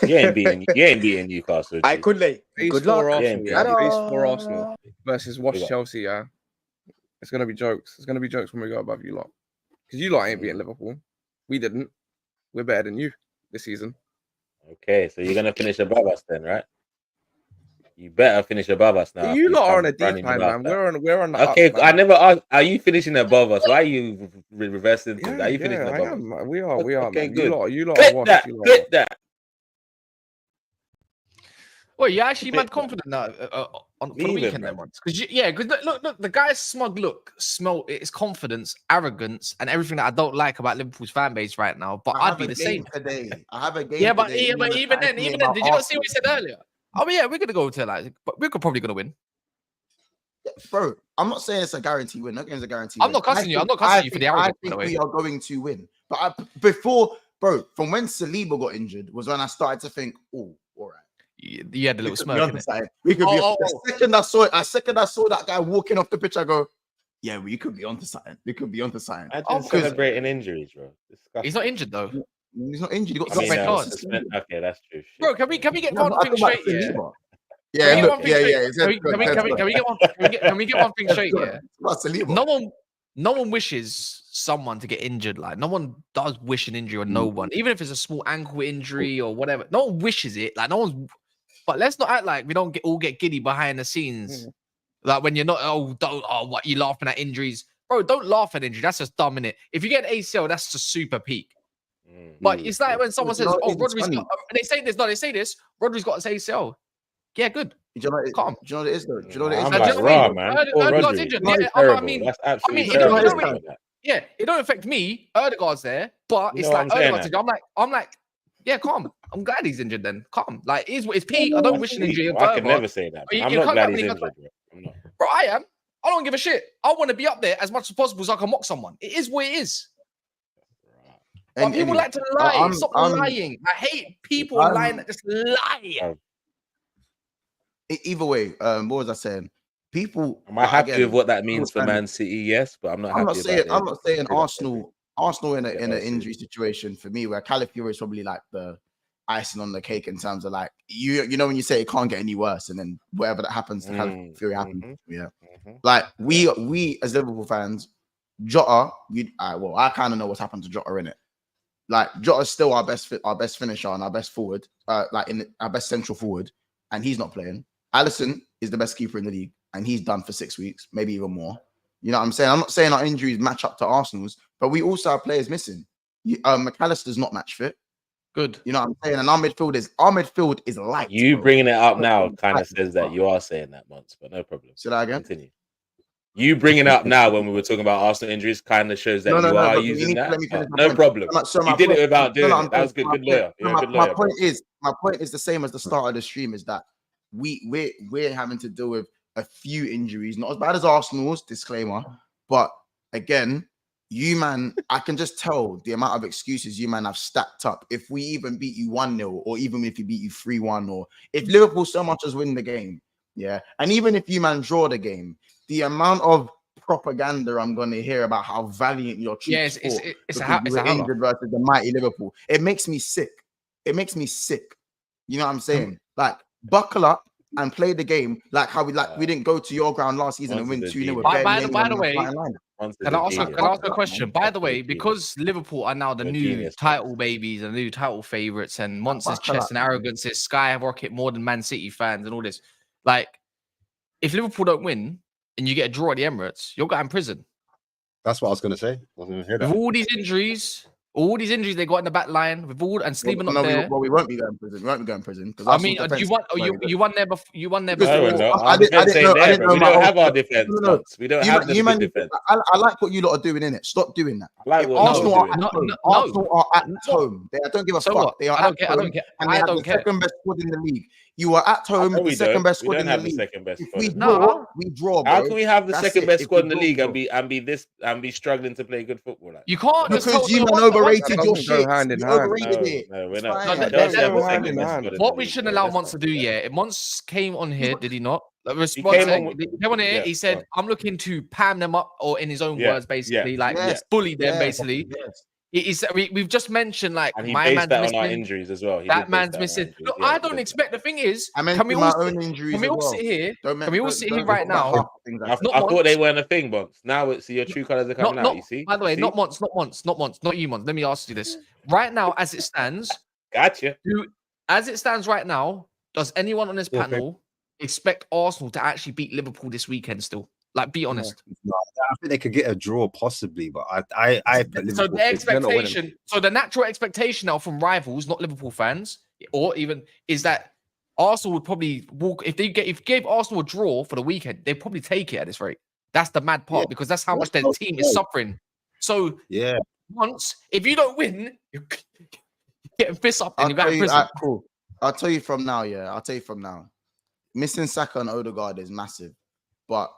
You ain't beating Newcastle. I could lay. Good luck. Face for Arsenal versus Watch Chelsea, yeah. It's gonna be jokes. It's gonna be jokes when we go above you lot. Because you lot ain't beating Liverpool. We didn't. We're better than you this season. Okay, so you're gonna finish above us then, right? You better finish above us now. You lot are on a decline, man. We're on the okay, up, I never asked. Are you finishing above us? Why are you reversing things? Are you finishing above us? We are. Okay, man. good. You lot Clip that. Well, you're actually mad confident now for the weekend, then, because look, the guy's smug look, it's confidence, arrogance, and everything that I don't like about Liverpool's fan base right now. But I'd be the same today. I have a game. Yeah, but even then, did you not see what he said earlier? Oh yeah, we're gonna go to but we're probably gonna win. Yeah, bro, I'm not saying it's a guarantee win. No game's a guarantee. I'm not cussing you. I'm not cussing you for the arrogance. I think we are going to win. But before, bro, from when Saliba got injured was when I started to think, oh, all right. You had a little smirk in it. We could be. The second I saw that guy walking off the pitch, I go, yeah, we could be onto something. We could be onto something. I just celebrating injuries, bro. He's not injured though. He's not injured. He got red card. Okay, that's true. Bro, can we get one thing straight here? Yeah, look, Can we get one thing straight here? No one wishes someone to get injured. Like, no one does wish an injury on no one, even if it's a small ankle injury or whatever. No one wishes it. Like, no one's. But let's not act like we don't all get giddy behind the scenes. Like when you're not. What you laughing at injuries, bro? Don't laugh at injury. That's just dumb, innit? If you get an ACL, that's just super peak. But it's like when someone says, "Oh, Rodri's got," and they say this. No, they say this. Rodri's got his ACL. Yeah, good. Calm. Do you know what it is, though? Do you know what it is? I'm like, man. Erdegaard's injured. That's absolutely terrible. Yeah, it don't affect me. Erdegaard's there, but it's like Erdegaard's injured. I'm like, yeah, calm. I'm glad he's injured then. Calm. Like, it's peak. I don't wish an injury. I can never say that. I'm not glad he's injured. Bro, I am. I don't give a shit. I want to be up there as much as possible so I can mock someone. It is what it is. But people like to lie. Stop lying. I hate people lying that just lie. Either way, what was I saying? People. Am I happy with what that means for Man City? Yes, but I'm not happy. I'm not saying Arsenal in an injury situation for me where Calafiori is probably like the icing on the cake in terms of like you know when you say it can't get any worse and then whatever that happens to Calafiori happens. Yeah, like we as Liverpool fans, Jota. I kind of know what's happened to Jota in it. Like Jota's still our best finisher and our best forward, our best central forward, and he's not playing. Alisson is the best keeper in the league, and he's done for 6 weeks, maybe even more. You know what I'm saying? I'm not saying our injuries match up to Arsenal's, but we also have players missing. McAllister's not match fit. Good. You know what I'm saying? And our midfield is light. You bro. bringing it up now kind Light. of says that you are saying that, Monts, but no problem. Say that again. Continue. You bringing it up now when we were talking about Arsenal injuries kind of shows that you are but using need to that. let me finish my No point. problem. So my You did point- it without doing it. That was good. my Good point- lawyer. You're a good lawyer. My point is the same as the start of the stream, is that we're having to deal with a few injuries, not as bad as Arsenal's, disclaimer, but again, you man, I can just tell the amount of excuses you man have stacked up. If we even beat you 1-0, or even if we beat you 3-1, or if Liverpool so much as win the game, yeah, and even if you man draw the game, the amount of propaganda I'm going to hear about how valiant your troops fought it's injured versus the mighty Liverpool. It makes me sick. It makes me sick. You know what I'm saying? Like, buckle up and play the game like how we didn't go to your ground last season and win 2-0. By the way, can I ask a question? By the way, because Liverpool are now the new title babies and the new title favorites, and Monsters' chest and arrogance is skyrocket more than Man City fans and all this. Like, if Liverpool don't win and you get a draw at the Emirates, you're going in prison. That's what I was going to say. I was going to hear that. With all these injuries they got in the back line, with all and Sleeper not there. We won't be going to prison. We won't be going to prison. I mean, you won there before. You won there No, before. no. Our defense ain't there, bro. We don't have our defense. We don't have the defense. I like what you lot are doing, innit? Stop doing that. Like Arsenal are at home. I don't give a fuck. They are at home. And they have the second best squad in the league. You are at home, the second best squad in the league. If we draw, bro. How can we have the second best squad in the league and be struggling to play good football? You can't, because you man overrated your shit. Hand in You hand. overrated it. No, we're not. What we shouldn't allow Monts to do, yeah. Monts came on here, did he not? He came on here. He said, "I'm looking to palm them up," or in his own words, basically, like bully them, basically. We've just mentioned, like, and he my based man's that missing. On our injuries as well. That man's missing. Look, I don't expect. The thing is, can we all sit here? Can we all sit here right now? I thought they weren't a thing, Monts. Now it's your true colors are coming out. You see? By the way, not Monts, not you, Monts. Let me ask you this: right now, as it stands, gotcha. As it stands right now, does anyone on this panel expect Arsenal to actually beat Liverpool this weekend? Still, like, be honest. No, I think they could get a draw possibly, but I so the expectation, so the natural expectation now from rivals, not Liverpool fans, or even is that Arsenal would probably walk if you gave Arsenal a draw for the weekend, they'd probably take it at this rate. That's the mad part because that's how much their team is suffering. So once if you don't win, you're getting pissed up and you got prison. Cool. I'll tell you from now. Missing Saka and Odegaard is massive, but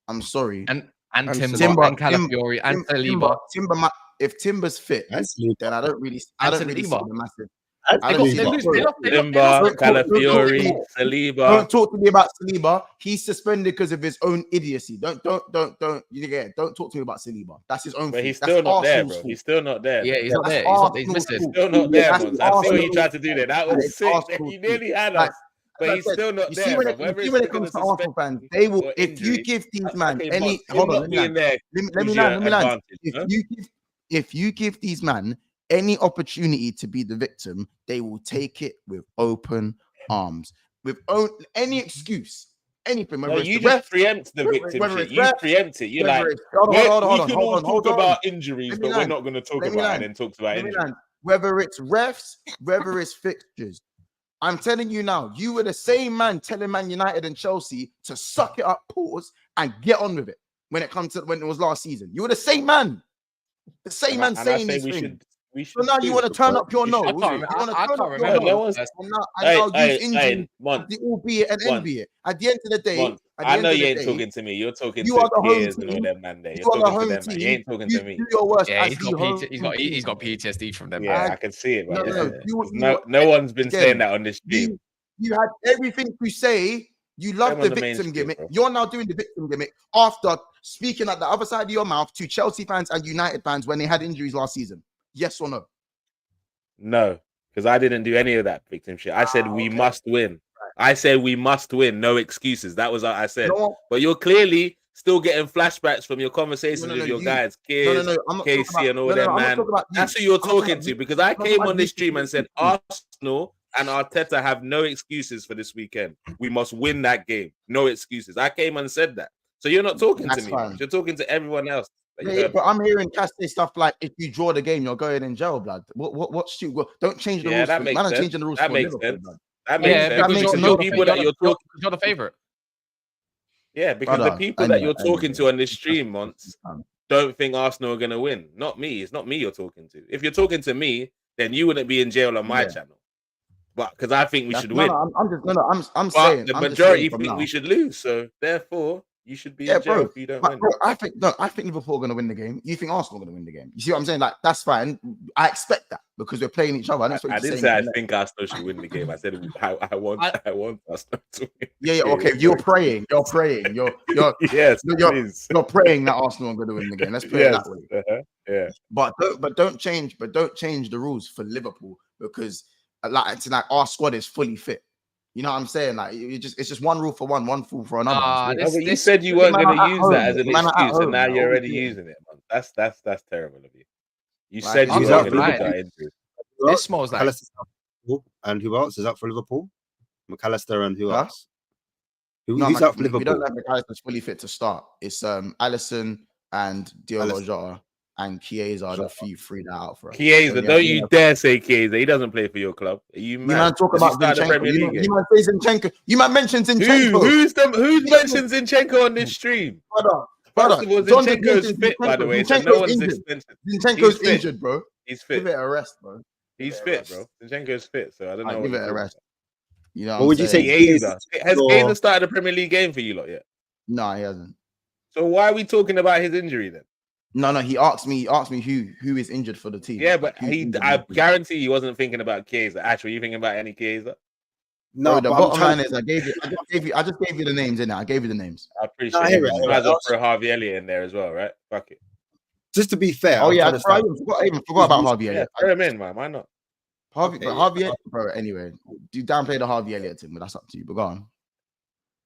I'm sorry. And Timber and Calafiori and Saliba. Timber, if Timber's fit, then I don't really see the massive. Timber, Calafiori, Saliba. Don't talk to me about Saliba. He's suspended because of his own idiocy. Don't talk to me about Saliba. That's his own. But he's still not there, bro. He's still not there. Yeah, he's not there. He's missing. He's still not there, man. I see what you tried to do there. That was sick. He nearly had us. But he's still not there. When it comes to Arsenal fans, they will. If you give these man any, hold on, let me land. If you give these man any opportunity to be the victim, they will take it with open arms, with any excuse, anything. No, you just preempt the victim shit. You preempt it. You're like, we can all talk about injuries, but we're not going to talk about it and talk about injuries. Whether it's refs, whether it's fixtures. I'm telling you now, you were the same man telling Man United and Chelsea to suck it up, pause, and get on with it when it was last season. You were the same man. The same man saying these things. So now you want to turn up your nose. You want to turn up your nose. And now use injury, albeit and envy it. At the end of the day, I know you ain't talking to me. You're talking to peers and all them, man. You're talking to them, man. You ain't talking to me. Yeah, he's got PTSD from them. Yeah, I can see it, man. No one's been saying that on this stream. You had everything to say. You love the victim gimmick. You're now doing the victim gimmick after speaking at the other side of your mouth to Chelsea fans and United fans when they had injuries last season. Yes or no? No, because I didn't do any of that victim shit. I said we must win. I said we must win. No excuses. That was what I said. But you're clearly still getting flashbacks from your conversations with your guys, kids, Casey, and all that, man. That's who you're talking to. Because I came on this stream and said Arsenal and Arteta have no excuses for this weekend. We must win that game. No excuses. I came and said that. So you're not talking to me. You're talking to everyone else. Yeah, but I'm hearing Cass say stuff like, if you draw the game, you're going in jail, blood. What's stupid? Don't change the rules. That For, makes man, sense. changing the rules That for makes Liverpool, sense. blood. That makes sense. That makes Because no the people that you're talking, you're the favorite. yeah, because the Brother, people that you're anyway. talking to on this stream, Monts, don't think Arsenal are gonna win. Not me. It's not me you're talking to. If you're talking to me, then you wouldn't be in jail on my channel. But because I think we should win. I'm But saying the I'm just majority saying think we should lose. So therefore, you should be in jail if you don't win. Bro, I think Liverpool are going to win the game. You think Arsenal are going to win the game? You see what I'm saying? Like, that's fine. I expect that because we're playing each other. I didn't say I think Arsenal should win the game. I said I want Arsenal to win. Yeah, okay. You're praying. You're yes, you're praying that Arsenal are going to win the game. Let's play it that way. Yeah. But don't change the rules for Liverpool because like our squad is fully fit. You know what I'm saying? Like, it's just one rule for one rule for another. You said you weren't going to use that as an excuse, and now you're already using it, man. That's terrible of you. You said you weren't going to use that. This smells like. And who else is up for Liverpool? McAllister and who else? Who's up for Liverpool? We don't have McAllister's fully fit to start. It's Alisson and Diogo Jota. And Chiesa are the three that out for us. Chiesa, so don't you dare say Chiesa. He doesn't play for your club. Are you mad? You man talk about Zinchenko. You man say Zinchenko. You man mentioned Zinchenko. Who mentions Zinchenko on this stream? Brother. Zinchenko's fit, by the way. So no one's expensive. Zinchenko's injured, bro. He's fit. Give it a rest, bro. He's fit, bro. Zinchenko's fit, so I don't know. Give it a rest. You know what would you say? Chiesa. Has Chiesa started a Premier League game for you lot yet? No, he hasn't. So why are we talking about his injury then? No, he asked me who is injured for the team. Yeah, but I guarantee he wasn't thinking about Chiesa. Actually, you thinking about any Chiesa? No, the bottom line is I just gave you the names in there. I gave you the names. I appreciate it. You might as well throw Harvey Elliott in there as well, right? Fuck it. Just to be fair. I even forgot about Harvey Elliott. Throw him in, man. Why not? Harvey Elliott, bro. Anyway, do you downplay the Harvey Elliott thing, but that's up to you. But go on.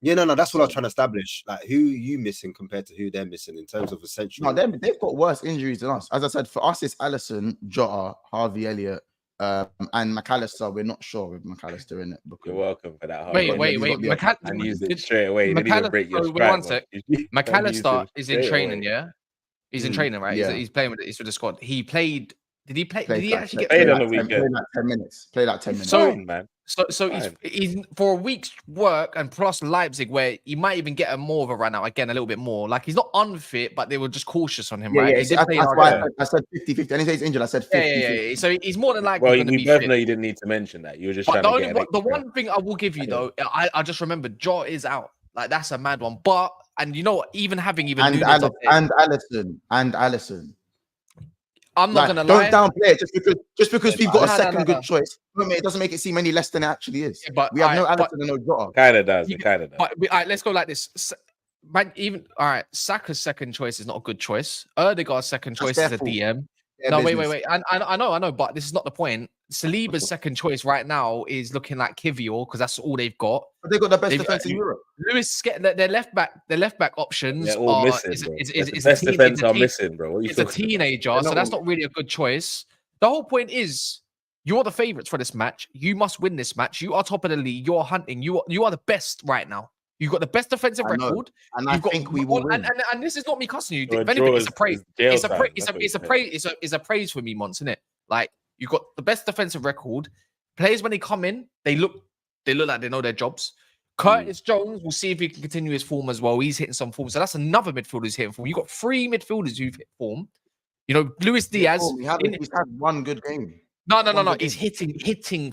Yeah, no, that's what I was trying to establish. Like, who you missing compared to who they're missing in terms of essential. No, they've got worse injuries than us. As I said, for us, it's Alisson, Jota, Harvey Elliott, and McAllister. We're not sure with McAllister in it. You're welcome for that. Wait. I used it straight away. McAllister is in training, yeah? He's in training, right? Yeah. He's playing with the squad. He played. Did he play? Did he actually get played on the weekend? Play like 10 minutes. Play like 10 minutes. So he's for a week's work and plus Leipzig, where he might even get more of a run out again, a little bit more. Like, he's not unfit, but they were just cautious on him, right? Yeah, that's why I said 50-50. And he's injured. I said 50-50. Yeah. So he's more than likely going to be fit. Well, you both know you didn't need to mention that. You were just trying to get the one thing I will give you though, I just remember Jota is out. Like, that's a mad one. But you know what? Even having Alisson. I'm not gonna lie. Don't downplay it just because we've got a second good choice. It doesn't make it seem any less than it actually is. Yeah, but we have no Alisson and no Jota. Kind of does. But all right, let's go like this. Saka's second choice is not a good choice. Erdegaard's second choice is a DM. No, wait. I know, but this is not the point. Saliba's second choice right now is looking like Kivior because that's all they've got. But they've got the best defense in Europe. Lewis, their left back options are all missing. Best defense are missing, bro. It's a teenager, so that's not really a good choice. The whole point is you're the favorites for this match. You must win this match. You are top of the league. You're hunting. You are the best right now. You've got the best defensive record, and I think we will win. And this is not me cussing you. If anything, it's a praise. It's a praise for me, Mons, isn't it? Like, you've got the best defensive record. Players, when they come in, they look like they know their jobs. Curtis Jones, we'll see if he can continue his form as well. He's hitting some form, so that's another midfielder who's hitting form. You've got three midfielders who've hit form. You know, Luis Diaz. He's had one good game. No. He's hitting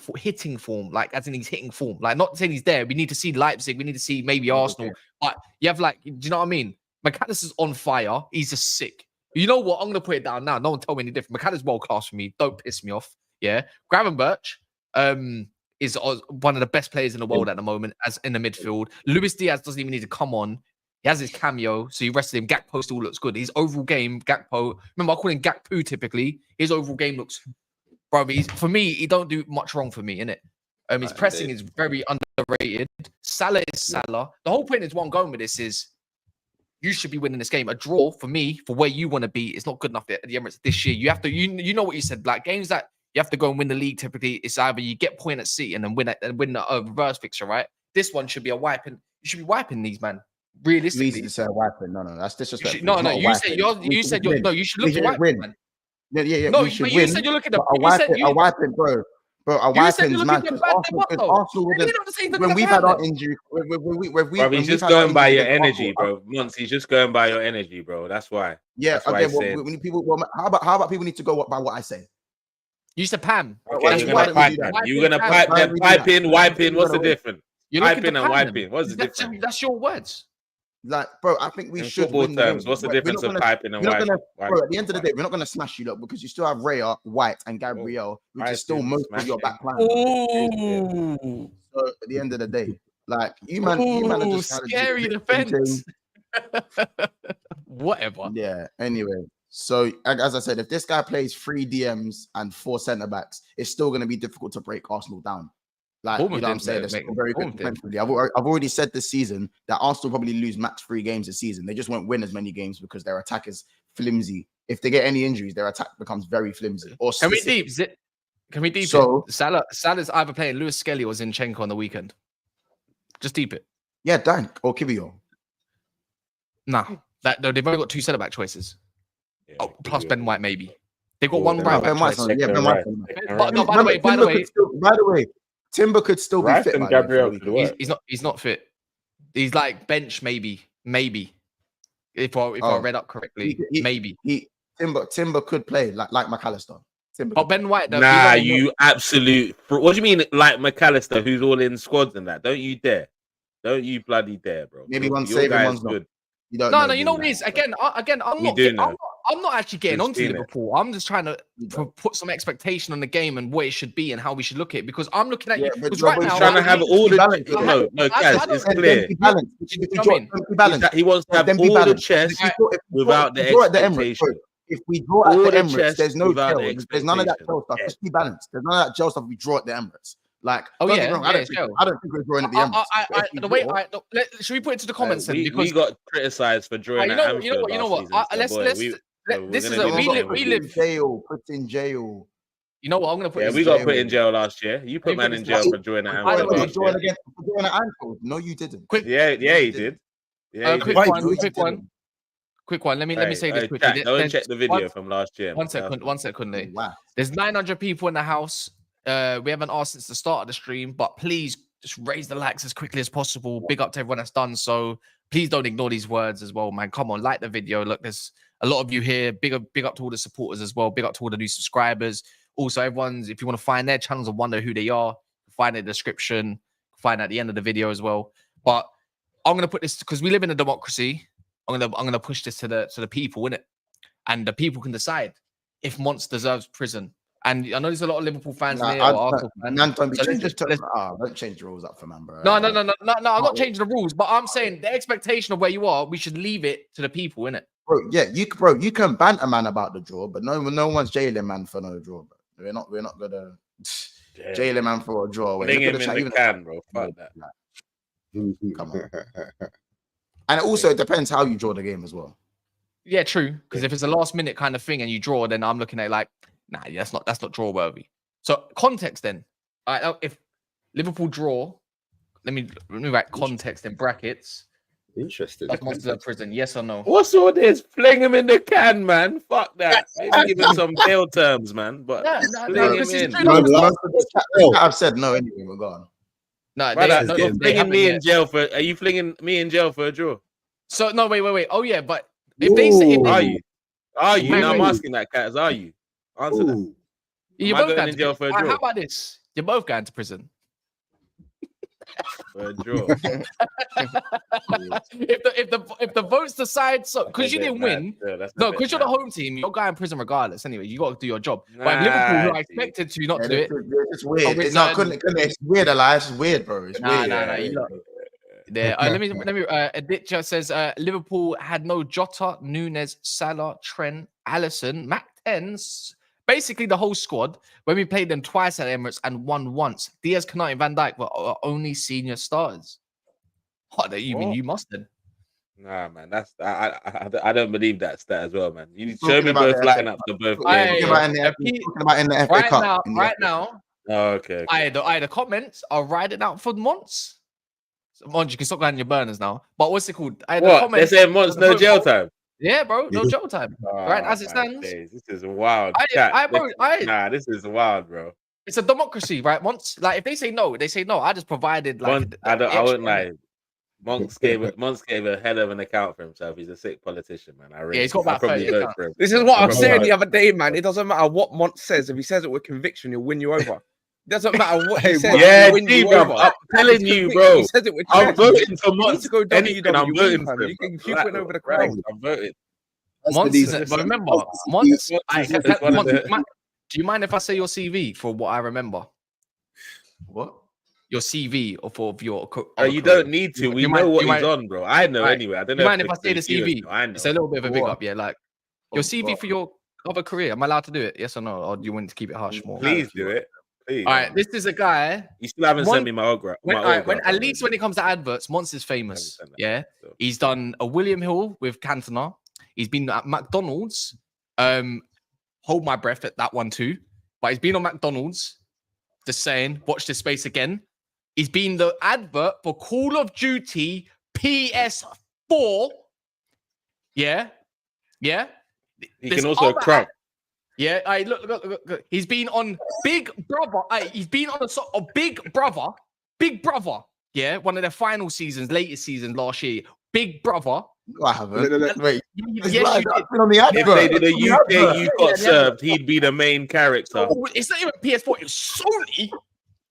form, like as in he's hitting form. Like, not saying he's there. We need to see Leipzig. We need to see maybe Arsenal. Okay. But you have do you know what I mean? McAllister's on fire. He's just sick. You know what? I'm gonna put it down now. No one tell me any different. McAllister's world class for me. Don't piss me off. Yeah, Gravenberch is one of the best players in the world at the moment, as in the midfield. Luis Diaz doesn't even need to come on. He has his cameo, so you rested him. Gakpo still looks good. His overall game, Gakpo. Remember, I call him Gakpo typically. His overall game looks. Bro, for me, he don't do much wrong for me, innit? His pressing is very underrated. Salah is Salah. The whole point is what I'm going with this is you should be winning this game. A draw for me, for where you want to be, is not good enough at the Emirates this year. You have to, you know what you said, like games that you have to go and win the league. Typically, it's either you get point at City and then win the reverse fixture, right? This one should be a wiping. You should be wiping these, man. realistically. Easy to say wiping. No, that's disrespectful. No, It's no. not a You said wiping. you said you should We look to shouldn't wipe. win. Man. Yeah. No, We should but win. you said you're looking at But a wiping, bro. Bro, a you said you're wiping's looking mad to because bad them Arsenal, up, though. Arsenal You're wouldn't. not the same When we've had our injury, Bro, he's just had our going by injury your against energy, Arsenal, bro. Months, he's just going by your energy, bro. That's why. yeah, That's why again, he's saying. when people, how about people need to go by what I say? You said Pam. Okay, That's you're why gonna don't we pipe do that? then. You're gonna Pam. pipe Why then. don't we do that? Piping, wiping. What's the difference? You're looking Piping to and Pam them. wiping. What's the difference? That's your words. Like, bro, I think we In should football win the terms, game. what's the We're difference not of gonna- piping and we're not wiping? gonna, bro, at the end of the day, we're not going to smash you, look, because you still have Raya, White, and Gabriel, which is still Piping, most of your smashing. back line. Ooh, So at the end of the day, like you man are just kind of scary defense. Whatever. Yeah. Anyway, so as I said, if this guy plays 3 DMs and 4 centre backs, it's still going to be difficult to break Arsenal down. Like, Bournemouth you know what I'm didn't, saying? mate. They're still very good Bournemouth did. defensively. I've already said this season that Arsenal probably lose max 3 games this season. They just won't win as many games because their attack is flimsy. If they get any injuries, their attack becomes very flimsy. Or Can we specific. deep? Can we deep So- it? Salah's either playing Lewis Skelly or Zinchenko on the weekend. Just deep it. Yeah, Dank or Kivio. Nah, they've only got 2 centre back choices. Yeah, Oh, plus Ben White maybe. They've got Oh, one Ben right White. back Ben White's choice. on- yeah, Ben White's on. But no, by the way, by the way, Timber could still be Rice fit. and by the way, for the Gabriel weekend. could work. he's not fit. He's like bench maybe. If I read up correctly, maybe. Timber could play like McAllister. Timber But could Ben White, though, Nah, you absolute. What do you mean, like McAllister, who's all in squads and that? Don't you dare! Don't you bloody dare, bro! Maybe Your one's saving, guy is one's not. good. You don't No, you know do what it is. that. Again, I'm not actually getting We've onto seen it. Liverpool. I'm just trying to put some expectation on the game and what it should be and how we should look at it. Because I'm looking at Yeah, you. but Because right he's now, Trying to have all the balance. no, guys, it's clear. Be balanced. You know what I mean? He wants to have Then be all the balanced. chess If we without the draw at Emirates, expectation. bro, if we draw All at the the Emirates, chess there's no without gel. the There's none of that expectation. gel stuff. Yeah. Just be balanced. There's none of that gel stuff we draw at the Emirates. Like, Oh, don't get yeah, me wrong, yeah, I it's gel. don't think we're drawing at the Emirates. The way, should we put it to the comments then? We Because got criticized for drawing you at know Anfield what? last season, Let's so boy, let's. we- This we're is gonna a do the same we with live. Put in jail. You know what? I'm gonna put. Yeah, this we in got jail. put in jail last year. You put man in jail for drawing at By the Anfield way, last year. For drawing at Anfield. No, you didn't. Quick, Yeah, he did. Yeah, he quick did. one. Let me say this quickly. Chat, go and check the video from last year. One second. Wow. There's 900 people in the house. We haven't asked since the start of the stream, but please just raise the likes as quickly as possible. Big up to everyone that's done so. Please don't ignore these words as well, man. Come on, like the video. Look, there's a lot of you here. Big up to all the supporters as well. Big up to all the new subscribers. Also, if you want to find their channels and wonder who they are, find it in the description, find at the end of the video as well. But I'm gonna put this because we live in a democracy. I'm gonna push this to the people, innit? And the people can decide if Monts deserves prison. And I know there's a lot of Liverpool fans in here or Arsenal fans. Don't change the rules up for man, bro. No. I'm not changing the rules, but I'm saying the expectation of where you are, we should leave it to the people, innit? Bro, you can banter man about the draw, but no one's jailing man for no draw, bro. We're not gonna jailing man for a draw. Bring him in the can, bro. Fuck that. Come on. And also it depends how you draw the game as well. Yeah, true. Because if it's a last minute kind of thing and you draw, then I'm looking at it like, nah, that's not draw worthy. So context then. If Liverpool draw, let me write context in brackets. Interesting. Like Monsters of Prison, yes or no? What's all this? Fling him in the can, man. Fuck that. Maybe give him some bail terms, man. But fling him in. I've said no anyway. We're gone. No, flinging me in jail for. Are you flinging me in jail for a draw? So no, wait. Oh yeah, but if they say, are you? No, I'm asking that, Cats. Are you? Answer that. You're Am I both going in jail for a draw? How about this? You're both going to prison. For a draw. if the votes decide so, because you didn't win, no, because you're the home team, you're going in prison regardless. Anyway, you got to do your job. But if Liverpool, who are expected to not do it, it's weird. It's not. It's weird, Elias. It's weird, bro. It's weird. Nah. There. Let me. Aditya says Liverpool had no Jota, Nunes, Salah, Trent, Alisson, Mac 10s. Basically, the whole squad, when we played them twice at Emirates and won once, Diaz, Canate, and Van Dijk were our only senior starters. What? You mean you must then? Nah, man, that's I don't believe that stat as well, man. You need to show me both lineups of both games. Talking about in the FA Cup. Right now. Oh, okay. The comments are riding out for once. Mons, you can stop going your burners now. But what's it called? I had a What? comment. They're saying Mons, no jail time. Yeah, bro, no jail time. Right, as it stands. Days. This is wild. Nah, this is wild, bro. It's a democracy, right? Once, like, if they say no, they say no. I just provided like. I wouldn't lie. Monks gave a hell of an account for himself. He's a sick politician, man. He's got about 30 accounts. For him. This is what I was saying the other day, man. It doesn't matter what Mont says. If he says it with conviction, he'll win you over. It doesn't matter what he says. Yeah, bro. I'm telling you, bro. He says it with I'm voting for Mont. I'm voting for him. You can keep winning over the crowd. I'm voting. But remember, Mont. Do you mind if I say your CV for what I remember? What? Your CV or for your. You don't need to. We know what he's on, bro. I know anyway. I don't know. You mind if I say the CV? I know. It's a little bit of a big up, yeah. Like your CV for your other career. Am I allowed to do it? Yes or no? Or do you want to keep it hush more? Please do it. Please. All right. This is a guy. You still haven't sent me my autograph. At least when it comes to adverts, Mons is famous. Yeah. He's done a William Hill with Cantona. He's been at McDonald's. Hold my breath at that one too. But he's been on McDonald's. Just saying, watch this space again. He's been the advert for Call of Duty PS4. Yeah. Yeah. He can also crack. Yeah. Look. He's been on Big Brother. He's been on a Big Brother. Big Brother. Yeah. One of their final seasons, latest season last year. Big Brother. No, I haven't. Wait. Yes, you did. On the advert. If they did a UK you got served, he'd be the main character. Oh, it's not even PS4, it's Sony.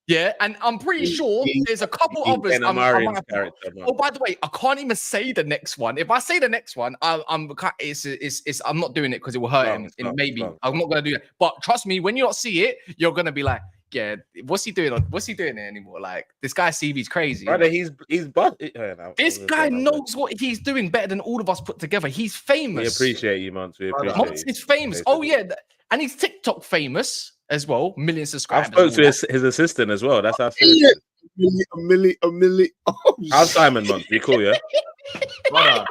Yeah, and I'm pretty sure there's a couple others. Oh, by the way, I can't even say the next one. If I say the next one, I'm not doing it because it will hurt him. I'm not gonna do that. But trust me, when you not see it, you're gonna be like, yeah, what's he doing? What's he doing there anymore? Like this guy's CV's crazy. Brother, he's this guy knows what he's doing better than all of us put together. He's famous. We appreciate you, Mons. Mons is famous. Oh yeah, and he's TikTok famous as well. Million subscribers. I spoke to his assistant as well. That's how serious. A milli. Oh, how's Simon, Mons? You cool, yeah? Brother,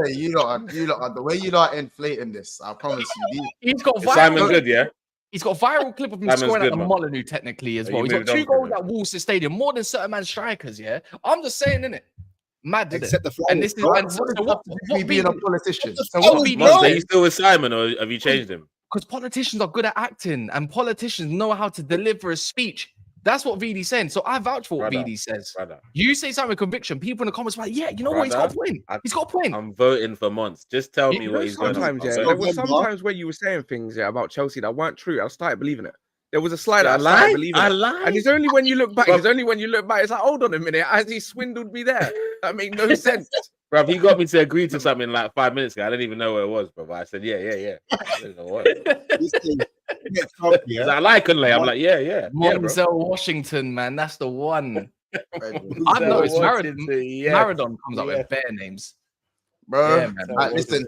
you lot are the way you lot are inflating this. I promise you. He's got viral. Simon good, yeah. He's got a viral clip of him scoring at the Molyneux, technically, as well. He's got 2 goals at Walsall Stadium, more than certain man strikers, yeah? I'm just saying, innit? Mad, didn't Except it? the And this is what being a politician. So what we know? Are you still with Simon, or have you changed him? Because politicians are good at acting, and politicians know how to deliver a speech. That's what VD's saying. So I vouch for what VD says. You say something with conviction, people in the comments are like, yeah, you know what? He's got a point. He's got a point. I'm voting for Mons. Just tell me what he's going on. There was sometimes where you were saying things about Chelsea that weren't true. I started believing it. There was a slide I started believing it. And it's only when you look back, it's like, hold on a minute, has he swindled me there? That made no sense. Bro, he got me to agree to something like 5 minutes ago. I didn't even know what it was, bro. I said, yeah. I didn't know what. I like Conley. I'm like, yeah. Denzel Washington, man, that's the one. I know it's Maradon comes up with bare names. Bro, listen,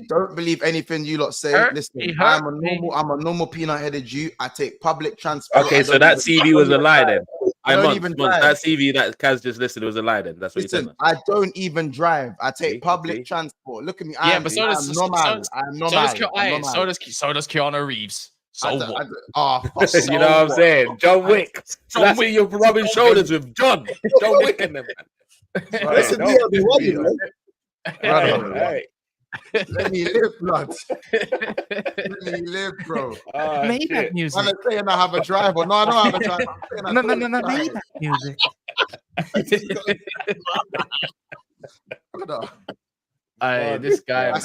don't believe anything you lot say. Listen, I'm a normal peanut-headed Jew. I take public transport. Okay, so that CV was a lie then. That CV that Kaz just listed was a lie then. That's what listen, I don't even drive. I take public transport. Look at me. Yeah, but so does Keanu Reeves. So what? You know what I'm saying? John Wick. That's who you're rubbing shoulders with. John Wick in them, man. Listen, let me live, blood. Let me live, bro. Maybach music. I'm not saying I have a driver. No, I don't have a driver. No, Maybach music. This guy, I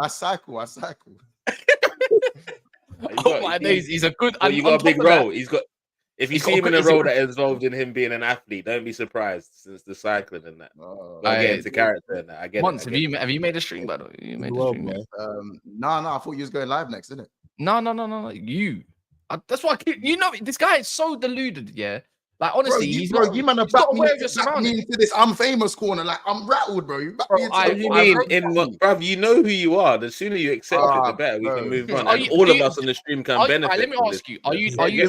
cycle. Oh my days, he's a good. You got a big role. He's got. If you see him in a role that is involved in him being an athlete, don't be surprised since the cycling and that. I get into character and that. I get Once, have you made a stream, by the way? You made a stream, No, I thought you was going live next, didn't it? No. You. That's why this guy is so deluded, yeah. Like honestly, you man have backed me into this I'm famous corner. Like I'm rattled, bro. You backed me into bro, you know who you are. The sooner you accept it, the better we can move on. And all of us on the stream can benefit. Let me ask you: Are you Daps? Are you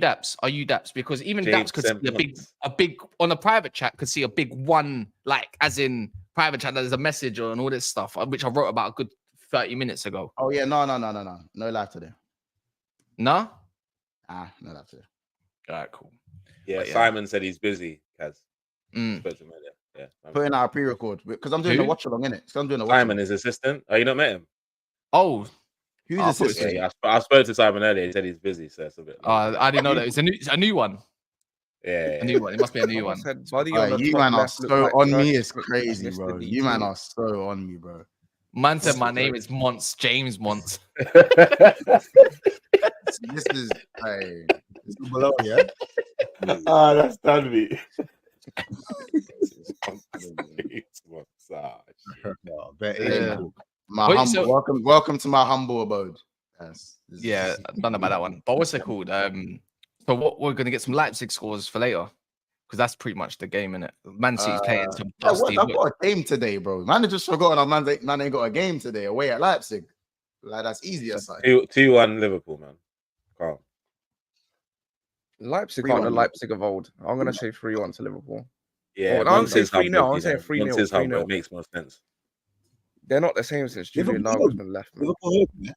Daps? Are you Daps? Because even Daps could see a big on a private chat could see a big one, like as in private chat. There's a message and all this stuff, which I wrote about a good 30 minutes ago. Oh yeah, no live today. No, no live today. All right, cool. Yeah, But yeah. Simon said he's busy. Kaz. Mm. Spoke to him earlier. Yeah, Putting out a pre-record because I'm doing Who? a watch along, innit? So I'm doing a watch Simon, his assistant. Oh, you not met him? Oh, Who's I'll put it assistant? Yeah, I spoke to Simon earlier. He said he's busy, so it's a bit. I didn't know that. It's a new one. Yeah, A new one. It must be a new Someone one. said Buddy on the You top man are left looked so like on me. Turkish It's and crazy, missed the bro. You man DT. are so on me, bro. Man said my name is Monts, James Monts. This is below, yeah. Ah, that's done me. No, but Yeah. My Wait, humble so- welcome to my humble abode. Yes. Yeah, I don't know about that one. But what's it called? So what we're gonna get some Leipzig scores for later. Because that's pretty much the game, innit? Man City's playing some dusty. I've got a game today, bro. Man, I just forgotten our man ain't got a game today away at Leipzig. Like that's easier side. 2-1 Liverpool, man. Calm. Leipzig 3-1 aren't the Liverpool. Leipzig of old. I'm gonna say 3-1 to Liverpool. Yeah, Oh, I'm Montes saying 3-0. humbled I'm you saying there. 3-0. Montes humbled. 3-0. It makes more sense. They're not the same since Julian Liverpool- Nagelsmann left. Man. Liverpool, yeah.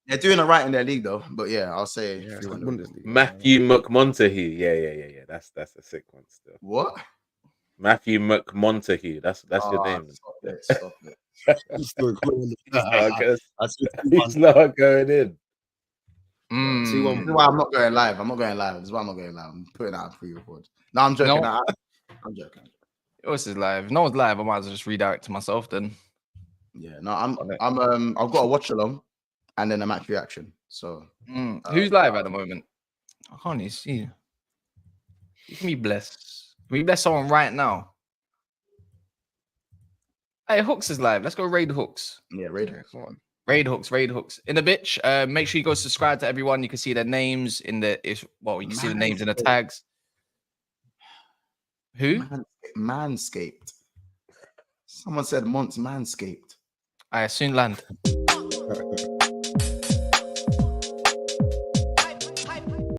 They're doing it right in their league though. But yeah, I'll say Yeah, it's 3-1 the Liverpool. Bundesliga. Matthew McMontague. Yeah. That's a sick one still. What? Matthew McMontague. That's your name. Stop it. He's still going. He's not going in. Mm. This is why I'm not going live. This is why I'm not going live. I'm putting out a pre-record. No, I'm joking. No. I'm joking. What's his live? If no one's live, I might as well just redirect to myself then. Yeah, no, I've got a watch along and then a match reaction. So Who's live at the moment? I can't even see. You can be blessed. Can we bless someone right now? Hey, Hooks is live. Let's go raid Hooks. yeah, Raiders. Yeah, come on. Raid Hooks. In a bitch, make sure you go subscribe to everyone. You can see their names in the you can see the names in the tags. Who? Manscaped. Someone said Monts Manscaped. I soon land.